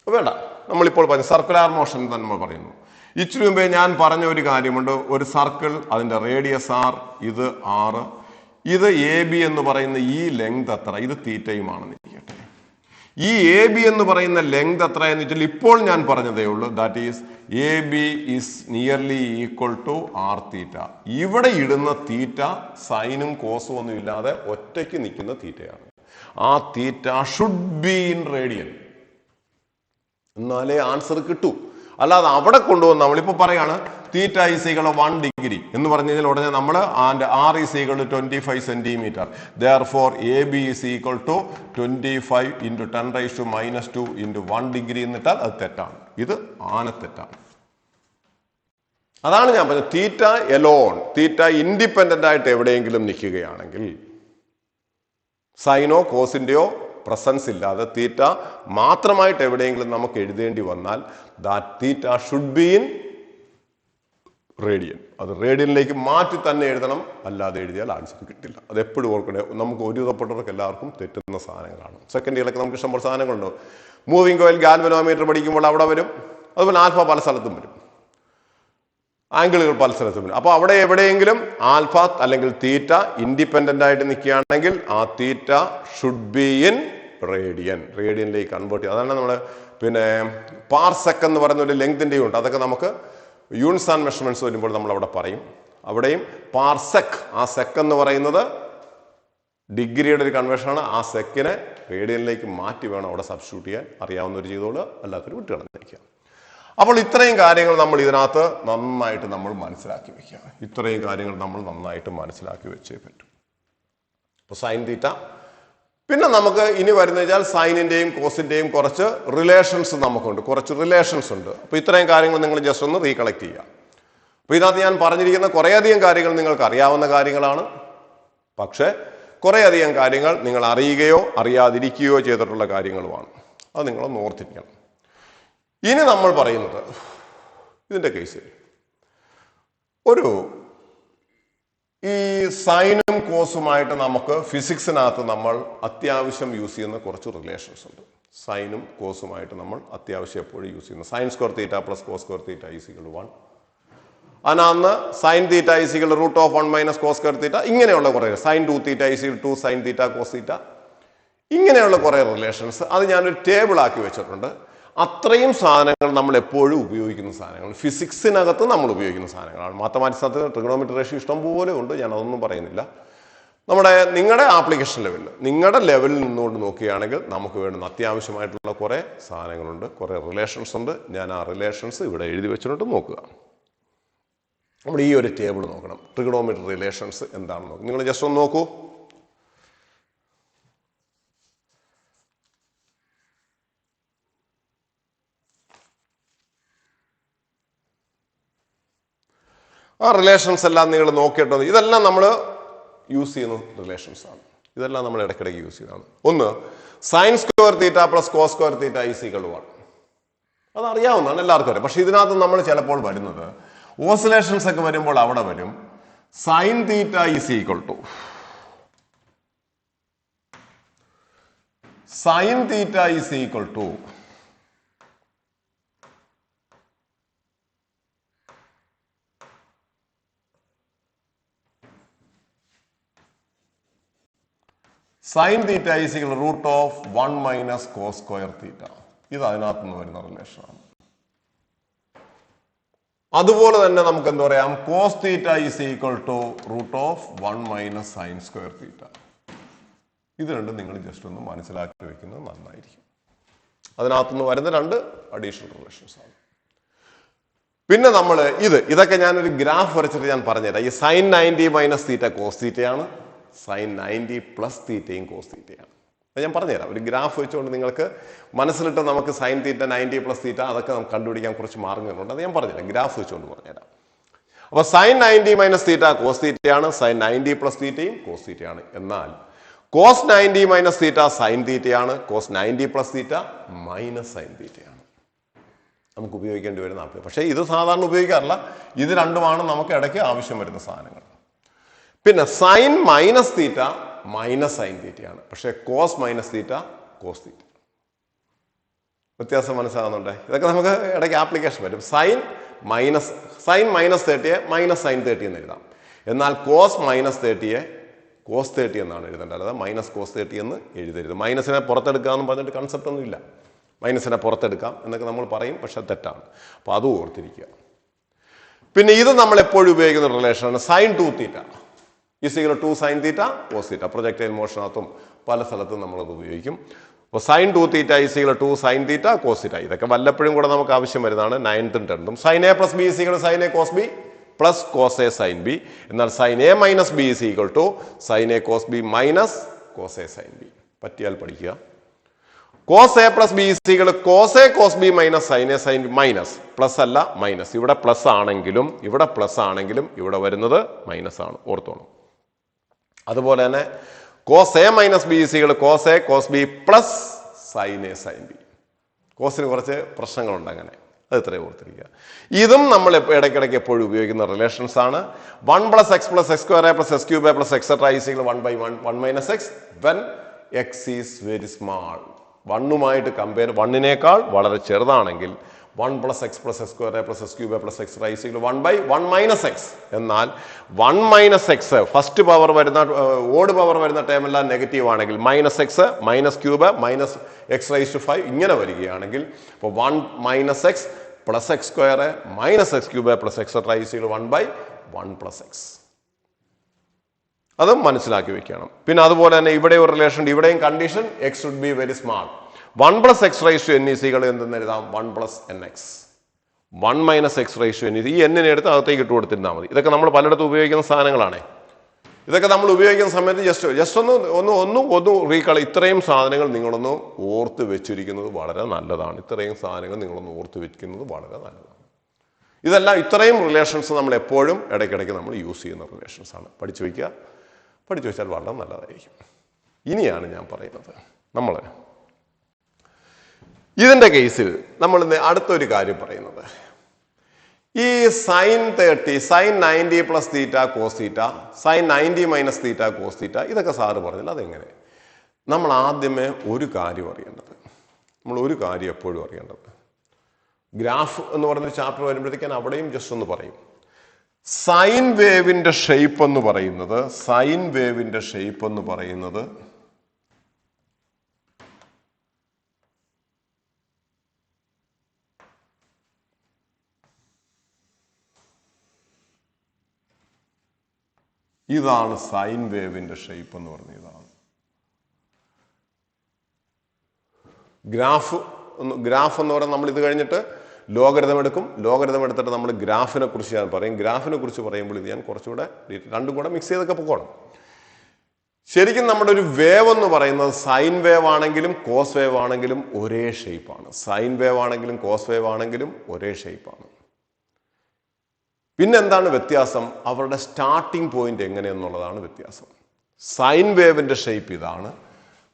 വേണ്ട, നമ്മളിപ്പോൾ പറഞ്ഞ സർക്കുലാർ മോഷൻ തന്നെ നമ്മൾ പറയുന്നു. ഇച്ചിരി മുമ്പേ ഞാൻ പറഞ്ഞ ഒരു കാര്യമുണ്ട്. ഒരു സർക്കിൾ, അതിന്റെ റേഡിയസ് ആർ, ഇത് ആറ്, ഇത് എ ബി എന്ന് പറയുന്ന ഈ ലെങ്ത് എത്ര, ഇത് തീറ്റയുമാണെന്ന് ഇരിക്കട്ടെ. ഈ എ ബി എന്ന് പറയുന്ന ലെങ്ത് എത്ര എന്ന് വെച്ചാൽ ഇപ്പോൾ ഞാൻ പറഞ്ഞതേ ഉള്ളൂ. That is A B is nearly equal to R theta. ഇവിടെ ഇടുന്ന തീറ്റ സൈനും കോസും ഒന്നും ഇല്ലാതെ ഒറ്റയ്ക്ക് നിൽക്കുന്ന തീറ്റയാണ്. ആ theta should be in radian, എന്നാലേ ആൻസർ കിട്ടൂ. അല്ലാതെ അവിടെ കൊണ്ടുവന്ന് നമ്മളിപ്പോ പറയാണ് തീറ്റ ഈസ് ഈക്വൽ 1 ഡിഗ്രി എന്ന് പറഞ്ഞു കഴിഞ്ഞാൽ ഉടനെ നമ്മൾ r is equal to 25 centimetre, therefore A B is equal to 25 × 10⁻⁻² × 1 degree എന്നിട്ടാൽ അത് തെറ്റാണ്. ഇത് ആനത്തെറ്റാണ്. അതാണ് ഞാൻ പറഞ്ഞത്. തീറ്റ എലോൺ, തീറ്റ ഇൻഡിപെൻഡന്റ് ആയിട്ട് എവിടെയെങ്കിലും നിൽക്കുകയാണെങ്കിൽ, സൈനോ കോസിന്റെയോ പ്രസൻസ് ഇല്ലാതെ തീറ്റ മാത്രമായിട്ട് എവിടെയെങ്കിലും നമുക്ക് എഴുതേണ്ടി വന്നാൽ that theta should be in radian. അത് റേഡിയനിലേക്ക് മാറ്റി തന്നെ എഴുതണം, അല്ലാതെ എഴുതിയാൽ ആൻസർ കിട്ടില്ല. അത് എപ്പോഴും ഓർക്കണേ. നമുക്ക് ഒരുവിധപ്പെട്ടവർക്ക് എല്ലാവർക്കും തെറ്റുന്ന സാധനങ്ങളാണ്. സെക്കൻഡ് ഇയറിലൊക്കെ നമുക്ക് ഇഷ്ടംപോലെ സാധനങ്ങളുണ്ടോ. മൂവിംഗ് കോയിൽ ഗാൽവനോമീറ്റർ പഠിക്കുമ്പോൾ അവിടെ വരും. അതുപോലെ ആൽഫ പല സ്ഥലത്തും വരും, ആംഗിളുകൾ പല സ്ഥലത്തും വരും. അപ്പൊ അവിടെ എവിടെയെങ്കിലും ആൽഫ അല്ലെങ്കിൽ തീറ്റ ഇൻഡിപെൻഡന്റ് ആയിട്ട് നിൽക്കുകയാണെങ്കിൽ ആ theta should be in radian, റേഡിയനിലേക്ക് കൺവേർട്ട് ചെയ്യുക. അതാണ് നമ്മൾ പിന്നെ പാർസെക് എന്ന് പറയുന്ന ഒരു ലെങ്തിൻ്റെയും ഉണ്ട്. അതൊക്കെ നമുക്ക് യൂണിറ്റ്സ് ആൻഡ് മെഷർമെന്റ്സ് വരുമ്പോൾ നമ്മൾ അവിടെ പറയും. അവിടെയും പാർസെക്, ആ സെക് എന്ന് പറയുന്നത് ഡിഗ്രിയുടെ ഒരു കൺവേർഷനാണ്. ആ സെക്കിനെ റേഡിയനിലേക്ക് മാറ്റി വേണം അവിടെ സബ്സ്റ്റിറ്റ്യൂട്ട് ചെയ്യാൻ. അറിയാവുന്നവർ ചെയ്തോളൂ, അല്ലാത്തൊരു വിട്ടുകളഞ്ഞിരിക്കുക. അപ്പോൾ ഇത്രയും കാര്യങ്ങൾ നമ്മൾ ഇതിനകത്ത് നന്നായിട്ട് നമ്മൾ മനസ്സിലാക്കി വെക്കുക. ഇത്രയും കാര്യങ്ങൾ നമ്മൾ നന്നായിട്ട് മനസ്സിലാക്കി വെച്ചേ പറ്റൂ. അപ്പോൾ സൈൻ തീറ്റ. പിന്നെ നമുക്ക് ഇനി വരുന്ന വെച്ചാൽ സൈനിന്റെയും കോസിന്റെയും കുറച്ച് റിലേഷൻസ് നമുക്കുണ്ട്, കുറച്ച് റിലേഷൻസ് ഉണ്ട്. അപ്പൊ ഇത്രയും കാര്യങ്ങൾ നിങ്ങൾ ജസ്റ്റ് ഒന്ന് റീകളക്ട് ചെയ്യുക. അപ്പൊ ഇതിനകത്ത് ഞാൻ പറഞ്ഞിരിക്കുന്ന കുറേയധികം കാര്യങ്ങൾ നിങ്ങൾക്ക് അറിയാവുന്ന കാര്യങ്ങളാണ്. പക്ഷെ കുറേയധികം കാര്യങ്ങൾ നിങ്ങൾ അറിയുകയോ അറിയാതിരിക്കുകയോ ചെയ്തിട്ടുള്ള കാര്യങ്ങളുമാണ്. അത് നിങ്ങളൊന്ന് ഓർത്തിരിക്കണം. ഇനി നമ്മൾ പറയുന്നത് ഇതിന്റെ കേസിൽ ഒരു ഈ സൈനും കോസുമായിട്ട് നമുക്ക് ഫിസിക്സിനകത്ത് നമ്മൾ അത്യാവശ്യം യൂസ് ചെയ്യുന്ന കുറച്ച് റിലേഷൻസ് ഉണ്ട്. സൈനും കോസുമായിട്ട് നമ്മൾ അത്യാവശ്യം എപ്പോഴും യൂസ് ചെയ്യുന്ന sine square theta plus cos square theta is equal to 1. അതിനകത്ത് sine theta is equal to √(1 - cos square theta, ഇങ്ങനെയുള്ള കുറേ sine 2 theta is equal to sine theta cos theta, ഇങ്ങനെയുള്ള കുറേ റിലേഷൻസ്. അത് ഞാനൊരു ടേബിൾ ആക്കി വെച്ചിട്ടുണ്ട്. അത്രയും സാധനങ്ങൾ നമ്മൾ എപ്പോഴും ഉപയോഗിക്കുന്ന സാധനങ്ങൾ, ഫിസിക്സിനകത്ത് നമ്മൾ ഉപയോഗിക്കുന്ന സാധനങ്ങളാണ്. മാത്തമാറ്റിക്സിനകത്ത് ട്രിഗണോമെട്രി റേഷ്യോ ഇഷ്ടം പോലെ ഉണ്ട്, ഞാൻ അതൊന്നും പറയുന്നില്ല. നിങ്ങളുടെ ആപ്ലിക്കേഷൻ ലെവലിൽ, നിങ്ങളുടെ ലെവലിൽ നിന്നുകൊണ്ട് നോക്കുകയാണെങ്കിൽ നമുക്ക് വേണ്ടുന്ന അത്യാവശ്യമായിട്ടുള്ള കുറേ സാധനങ്ങളുണ്ട്, കുറേ റിലേഷൻസ് ഉണ്ട്. ഞാൻ ആ റിലേഷൻസ് ഇവിടെ എഴുതി വെച്ചിട്ട് നോക്കുക. നമ്മൾ ഈ ഒരു ടേബിൾ നോക്കണം. ട്രിഗണോമെട്രി റിലേഷൻസ് എന്താണെന്ന് നോക്കും. നിങ്ങൾ ജസ്റ്റ് ഒന്ന് നോക്കൂ. ആ റിലേഷൻസ് എല്ലാം നിങ്ങൾ നോക്കിയിട്ടോ. ഇതെല്ലാം നമ്മൾ യൂസ് ചെയ്യുന്ന റിലേഷൻസ് ആണ്. ഇതെല്ലാം നമ്മൾ ഇടയ്ക്കിടയ്ക്ക് യൂസ് ചെയ്യുന്നതാണ്. ഒന്ന്, sine square theta plus cos square theta is equal to 1. അതറിയാവുന്നതാണ്, എല്ലാവർക്കും അറിയാം. പക്ഷെ ഇതിനകത്ത് നമ്മൾ ചിലപ്പോൾ വരുന്നത് ഓസിലേഷൻസ് ഒക്കെ വരുമ്പോൾ അവിടെ വരും sine theta is equal to sine theta is equal to sine theta is equal √(1 - cos square theta. ഇത് അതിനകത്ത് നിന്ന് വരുന്ന റിലേഷനാണ്. അതുപോലെ തന്നെ നമുക്ക് എന്താ പറയാം, cos theta is equal to √(1 - sine square theta. ഇത് രണ്ടും നിങ്ങൾ ജസ്റ്റ് ഒന്ന് മനസ്സിലാക്കി വെക്കുന്നത് നന്നായിരിക്കും. അതിനകത്തുനിന്ന് വരുന്ന രണ്ട് അഡീഷണൽ റിലേഷൻസ് ആണ്. പിന്നെ നമ്മൾ ഇതൊക്കെ ഞാനൊരു ഗ്രാഫ് വരച്ചിട്ട് ഞാൻ പറഞ്ഞുതരാം. ഈ സൈൻ 90 - തീറ്റ കോസ് തീറ്റയാണ്, സൈൻ 90 പ്ലസ് തീറ്റയും കോസ് തീറ്റയാണ്. അത് ഞാൻ പറഞ്ഞുതരാം. ഒരു ഗ്രാഫ് വെച്ചുകൊണ്ട് നിങ്ങൾക്ക് മനസ്സിലിട്ട് നമുക്ക് സൈൻ തീറ്റ 90 പ്ലസ് തീറ്റ അതൊക്കെ നമുക്ക് കണ്ടുപിടിക്കാൻ കുറച്ച് മാർഗ്ഗങ്ങളുണ്ട്. അത് ഞാൻ പറഞ്ഞുതരാം, ഗ്രാഫ് വെച്ചുകൊണ്ട് പറഞ്ഞുതരാം. അപ്പൊ സൈൻ 90 - തീറ്റ കോസ് തീറ്റയാണ്, സൈൻ 90 പ്ലസ് തീറ്റയും കോസ് തീറ്റയാണ്. എന്നാൽ കോസ് 90 - തീറ്റ സൈൻ തീറ്റയാണ്, cos 90 plus theta minus sine തീറ്റയാണ്. നമുക്ക് ഉപയോഗിക്കേണ്ടി വരുന്ന ആപ്ലിക്കേഷൻ. പക്ഷേ ഇത് സാധാരണ ഉപയോഗിക്കാറില്ല. ഇത് രണ്ടുമാണ് നമുക്ക് ഇടയ്ക്ക് ആവശ്യം വരുന്ന സാധനങ്ങൾ. പിന്നെ sine minus theta minus sine തീറ്റയാണ്. പക്ഷേ cos minus theta cos theta. വ്യത്യാസം മനസ്സിലാകുന്നുണ്ട്? ഇതൊക്കെ നമുക്ക് ഇടയ്ക്ക് ആപ്ലിക്കേഷൻ വരും. സൈൻ മൈനസ് 30 മൈനസ് സൈൻ 30 എന്ന് എഴുതാം. എന്നാൽ കോസ് മൈനസ് 30 കോസ് 30 എന്നാണ് എഴുതേണ്ടത്. അല്ലാതെ മൈനസ് കോസ് 30 എന്ന് എഴുതരുത്. മൈനസിനെ പുറത്തെടുക്കുക എന്ന് പറഞ്ഞിട്ട് കൺസെപ്റ്റ് ഒന്നും ഇല്ല. മൈനസിനെ പുറത്തെടുക്കാം എന്നൊക്കെ നമ്മൾ പറയും, പക്ഷെ തെറ്റാണ്. അപ്പോൾ അതും ഓർത്തിരിക്കുക. പിന്നെ ഇത് നമ്മൾ എപ്പോഴും ഉപയോഗിക്കുന്ന റിലേഷനാണ് sine 2 theta is 2 sine theta cos theta. Projectile മോഷനകത്തും പല സ്ഥലത്തും നമ്മളത് ഉപയോഗിക്കും. അപ്പോൾ sine 2 theta is 2 sine theta cos theta. ഇതൊക്കെ വല്ലപ്പോഴും കൂടെ നമുക്ക് ആവശ്യം വരുന്നതാണ് 9th ഉം 10th ഉം. Sine A plus B is sine A cos B plus cos A sine B. എന്നാൽ sine A minus B is sine A cos B minus cos A sine B. പറ്റിയാൽ പഠിക്കുക. Cos A plus B is cos A cos B minus sine A sine B. Minus plus അല്ല മൈനസ്. ഇവിടെ പ്ലസ് ആണെങ്കിലും ഇവിടെ വരുന്നത് മൈനസ് ആണ്, ഓർത്തോണം. അതുപോലെ തന്നെ cos A minus B is cos A cos B plus sine A sine B. കോസിന് കുറച്ച് പ്രശ്നങ്ങളുണ്ട് അങ്ങനെ, അത് ഇത്രയും ഓർത്തിരിക്കുക. ഇതും നമ്മൾ ഇടയ്ക്കിടയ്ക്ക് എപ്പോഴും ഉപയോഗിക്കുന്ന റിലേഷൻസ് ആണ്. 1 + x + x² + x³ + etc. = 1/1 - x when x is very small. 1 compare 1 വളരെ ചെറുതാണെങ്കിൽ 1 + x + x² + x³ + etc. = 1/1 - x. എന്നാൽ 1 - x ഫസ്റ്റ് പവർ വരുന്ന ഓഡ് പവർ വരുന്ന ടേമെല്ലാം നെഗറ്റീവ് ആണെങ്കിൽ -x -³ -x⁵ ഇങ്ങനെ വരികയാണെങ്കിൽ അപ്പോൾ 1 - x + x² - x³ + etc. = 1/1 + x. അതും മനസ്സിലാക്കി വെക്കണം. പിന്നെ അതുപോലെ തന്നെ ഇവിടെ ഒരു റിലേഷൻ, ഇവിടെയും condition x should be very small. 1 + x⁻n എന്തെന്ന് എഴുതാം? 1 + nx. 1 - x⁻n. ഈ n-നെ എടുത്ത് അകത്തേക്ക് ഇട്ട് കൊടുത്തിരുന്നാൽ മതി. ഇതൊക്കെ നമ്മൾ പലയിടത്തും ഉപയോഗിക്കുന്ന സാധനങ്ങളാണ്. ഇതൊക്കെ നമ്മൾ ഉപയോഗിക്കുന്ന സമയത്ത് ജസ്റ്റ് ഒന്ന് റീകള. ഇത്രയും സാധനങ്ങൾ നിങ്ങളൊന്ന് ഓർത്ത് വെച്ചിരിക്കുന്നത് വളരെ നല്ലതാണ്. ഇത്രയും സാധനങ്ങൾ നിങ്ങളൊന്ന് ഓർത്ത് വെക്കുന്നത് വളരെ നല്ലതാണ്. ഇതെല്ലാം ഇത്രയും റിലേഷൻസ് നമ്മൾ എപ്പോഴും ഇടയ്ക്കിടയ്ക്ക് നമ്മൾ യൂസ് ചെയ്യുന്ന റിലേഷൻസ് ആണ്. പഠിച്ചു വെച്ചാൽ വളരെ നല്ലതായിരിക്കും. ഇനിയാണ് ഞാൻ പറയുന്നത്, നമ്മൾ ഇതിൻ്റെ കേസിൽ നമ്മൾ അടുത്തൊരു കാര്യം പറയുന്നത്, ഈ sine 30 sine 90 + theta cos theta sine 90 - theta cos theta ഇതൊക്കെ സാറ് പറഞ്ഞില്ല. അതെങ്ങനെ? നമ്മൾ ആദ്യമേ ഒരു കാര്യം അറിയേണ്ടത്, എപ്പോഴും അറിയേണ്ടത്, ഗ്രാഫ് എന്ന് പറയുന്ന ചാപ്റ്റർ വരുമ്പോഴത്തേക്കാൻ അവിടെയും ജസ്റ്റ് ഒന്ന് പറയും. സൈൻ വേവിന്റെ ഷേപ്പ് എന്ന് പറയുന്നത് ഇതാണ്. സൈൻ വേവിന്റെ ഷേപ്പ് എന്ന് പറഞ്ഞ ഇതാണ്. ഗ്രാഫ് എന്ന് പറയുന്നത് നമ്മൾ ഇത് കഴിഞ്ഞിട്ട് ലോഗരിതം എടുക്കും. ലോഗരിതം എടുത്തിട്ട് നമ്മൾ ഗ്രാഫിനെ കുറിച്ച് ഞാൻ പറയും. ഗ്രാഫിനെ കുറിച്ച് പറയുമ്പോൾ ഇത് ഞാൻ കുറച്ചുകൂടെ രണ്ടും കൂടെ മിക്സ് ചെയ്തൊക്കെ പോകണം. ശരിക്കും നമ്മുടെ ഒരു വേവ് എന്ന് പറയുന്നത് സൈൻ വേവ് ആണെങ്കിലും കോസ് വേവ് ആണെങ്കിലും ഒരേ ഷേപ്പാണ്. സൈൻ വേവ് ആണെങ്കിലും കോസ് വേവ് ആണെങ്കിലും ഒരേ ഷേപ്പാണ്. പിന്നെന്താണ് വ്യത്യാസം? അവരുടെ സ്റ്റാർട്ടിംഗ് പോയിന്റ് എങ്ങനെയെന്നുള്ളതാണ് വ്യത്യാസം. സൈൻ വേവിന്റെ ഷേപ്പ് ഇതാണ്.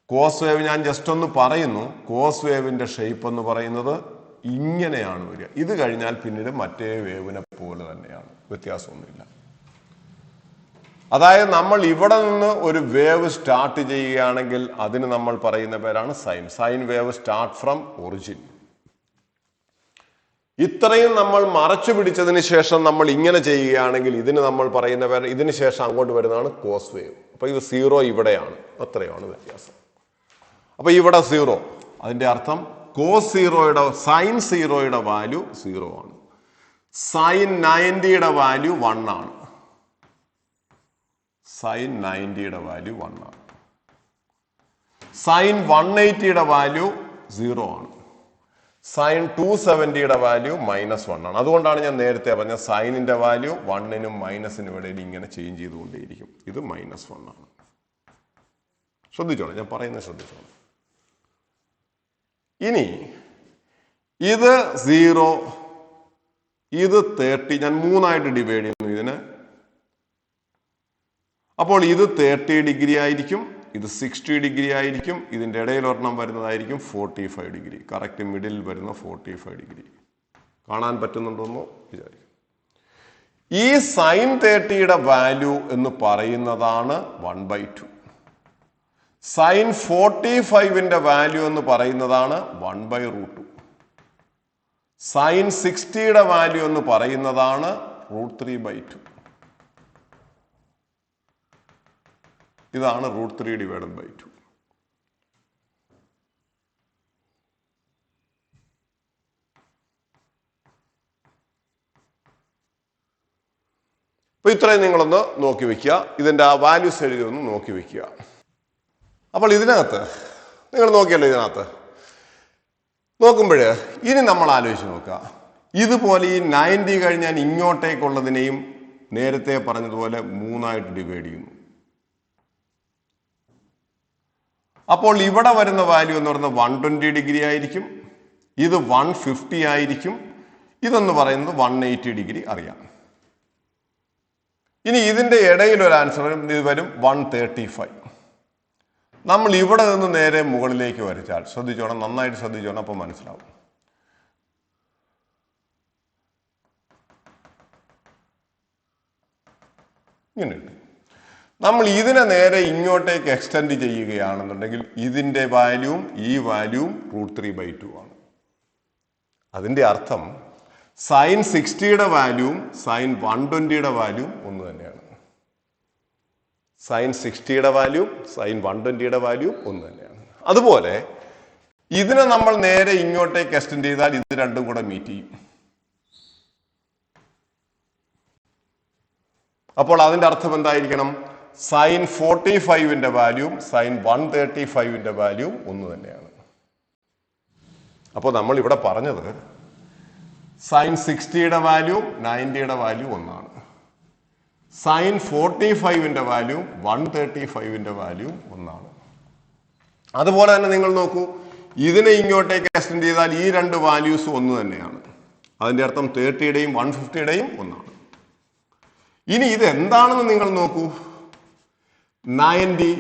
കോസ് വേവ് ഞാൻ ജസ്റ്റ് ഒന്ന് പറയുന്നു. കോസ് വേവിന്റെ ഷേപ്പ് എന്ന് പറയുന്നത് ഇങ്ങനെയാണ് വരിക. ഇത് കഴിഞ്ഞാൽ പിന്നീട് മറ്റേ വേവിനെ പോലെ തന്നെയാണ്, വ്യത്യാസമൊന്നുമില്ല. അതായത് നമ്മൾ ഇവിടെ നിന്ന് ഒരു വേവ് സ്റ്റാർട്ട് ചെയ്യുകയാണെങ്കിൽ അതിന് നമ്മൾ പറയുന്ന പേരാണ് sine. Sine wave start from origin. ഇത്രയും നമ്മൾ മറച്ചു പിടിച്ചതിന് ശേഷം നമ്മൾ ഇങ്ങനെ ചെയ്യുകയാണെങ്കിൽ ഇതിന് നമ്മൾ പറയുന്ന പേര്, ഇതിന് ശേഷം അങ്ങോട്ട് വരുന്നതാണ് കോസ് വേവ്. അപ്പൊ ഇത് 0 ഇവിടെയാണ്. അത്രയാണ് വ്യത്യാസം. അപ്പൊ ഇവിടെ 0, അതിന്റെ അർത്ഥം കോസ് 0യുടെ സൈൻ 0യുടെ വാല്യൂ 0 ആണ്. സൈൻ 90യുടെ വാല്യൂ 1 ആണ്. സൈൻ 90യുടെ വാല്യൂ 1 ആണ്. സൈൻ 180യുടെ വാല്യൂ 0 ആണ്. സൈൻ 270യുടെ വാല്യൂ -1 ആണ്. അതുകൊണ്ടാണ് ഞാൻ നേരത്തെ പറഞ്ഞ സൈനിന്റെ വാല്യൂ 1-നും -നും ഇടയിൽ ഇങ്ങനെ ചേഞ്ച് ചെയ്തുകൊണ്ടേയിരിക്കും. ഇത് -1 ആണ്. ശ്രദ്ധിച്ചോളൂ, ഞാൻ പറയുന്നത് ശ്രദ്ധിച്ചോളൂ. ഇനി ഇത് 0, ഇത് 30. ഞാൻ 3 ഡിവൈഡ് ചെയ്യുന്നു ഇതിന്. അപ്പോൾ ഇത് 30 ഡിഗ്രി ആയിരിക്കും, ഇത് 60 ഡിഗ്രി ആയിരിക്കും, ഇതിൻ്റെ ഇടയിൽ ഒരെണ്ണം വരുന്നതായിരിക്കും 45 ഡിഗ്രി. കറക്റ്റ് മിഡിൽ വരുന്ന 45 ഡിഗ്രി. കാണാൻ പറ്റുന്നുണ്ടെന്നോ വിചാരിക്കും. ഈ സൈൻ 30യുടെ വാല്യൂ എന്ന് പറയുന്നതാണ് 1/2. സൈൻ 45ന്റെ വാല്യൂ എന്ന് പറയുന്നതാണ് 1/√2. സൈൻ 60യുടെ വാല്യൂ എന്ന് പറയുന്നതാണ് √3/2. ഇതാണ് √3/2. അപ്പൊ ഇത്രയും നിങ്ങളൊന്ന് നോക്കി വെക്കുക. ഇതിന്റെ ആ വാല്യൂസ് എഴുതി ഒന്ന് നോക്കി വെക്കുക. അപ്പോൾ ഇതിനകത്ത് നിങ്ങൾ നോക്കിയല്ലോ, ഇതിനകത്ത് നോക്കുമ്പോൾ ഇനി നമ്മൾ ആലോചിച്ച് നോക്കുക. ഇതുപോലെ ഈ 90 കഴിഞ്ഞാൽ ഇങ്ങോട്ടേക്കുള്ളതിനെയും നേരത്തെ പറഞ്ഞതുപോലെ 3ആയിട്ട് ഡിവൈഡ് ചെയ്യുന്നു. അപ്പോൾ ഇവിടെ വരുന്ന വാല്യൂ എന്ന് പറയുന്നത് 120 ഡിഗ്രി ആയിരിക്കും. ഇത് 150 ആയിരിക്കും. ഇതെന്ന് പറയുന്നത് 180 ഡിഗ്രി അറിയാം. ഇനി ഇതിന്റെ ഇടയിൽ ഒരു ആൻസർ ഇത് വരും 135. നമ്മൾ ഇവിടെ നിന്ന് നേരെ മുകളിലേക്ക് വരച്ചാൽ ശ്രദ്ധിച്ചോണം, നന്നായിട്ട് ശ്രദ്ധിച്ചോണം, അപ്പം മനസ്സിലാവും. ഇങ്ങനെയുണ്ട്. നമ്മൾ ഇതിനെ നേരെ ഇങ്ങോട്ടേക്ക് എക്സ്റ്റെൻഡ് ചെയ്യുകയാണെന്നുണ്ടെങ്കിൽ ഇതിന്റെ വാല്യൂവും ഈ വാല്യൂവും √3/2 ആണ്. അതിന്റെ അർത്ഥം സൈൻ 60യുടെ വാല്യൂവും സൈൻ 120യുടെ വാല്യൂവും ഒന്ന് തന്നെയാണ്. സൈൻ 60യുടെ വാല്യൂ സൈൻ 120യുടെ വാല്യൂ ഒന്ന് തന്നെയാണ്. അതുപോലെ ഇതിനെ നമ്മൾ നേരെ ഇങ്ങോട്ടേക്ക് എക്സ്റ്റെൻഡ് ചെയ്താൽ ഇത് രണ്ടും കൂടെ മീറ്റ് ചെയ്യും. അപ്പോൾ അതിന്റെ അർത്ഥം എന്തായിരിക്കണം? സൈൻ 45ന്റെ വാല്യൂവും സൈൻ 135ന്റെ വാല്യൂവും ഒന്ന് തന്നെയാണ്. അപ്പോൾ നമ്മൾ ഇവിടെ പറഞ്ഞത് സൈൻ 60യുടെ വാല്യൂ 90യുടെ വാല്യൂ ഒന്നാണ്. സൈൻ 45ന്റെ വാല്യൂ 135ന്റെ വാല്യൂ ഒന്നാണ്. അതുപോലെ തന്നെ നിങ്ങൾ നോക്കൂ, ഇതിനെ ഇങ്ങോട്ടേക്ക് എക്സ്റ്റെൻഡ് ചെയ്താൽ ഈ രണ്ട് വാല്യൂസ് ഒന്ന് തന്നെയാണ്. അതിന്റെ അർത്ഥം 30യുടെയും 150യുടെയും ഒന്നാണ്. ഇനി ഇത് എന്താണെന്ന് നിങ്ങൾ നോക്കൂ. 90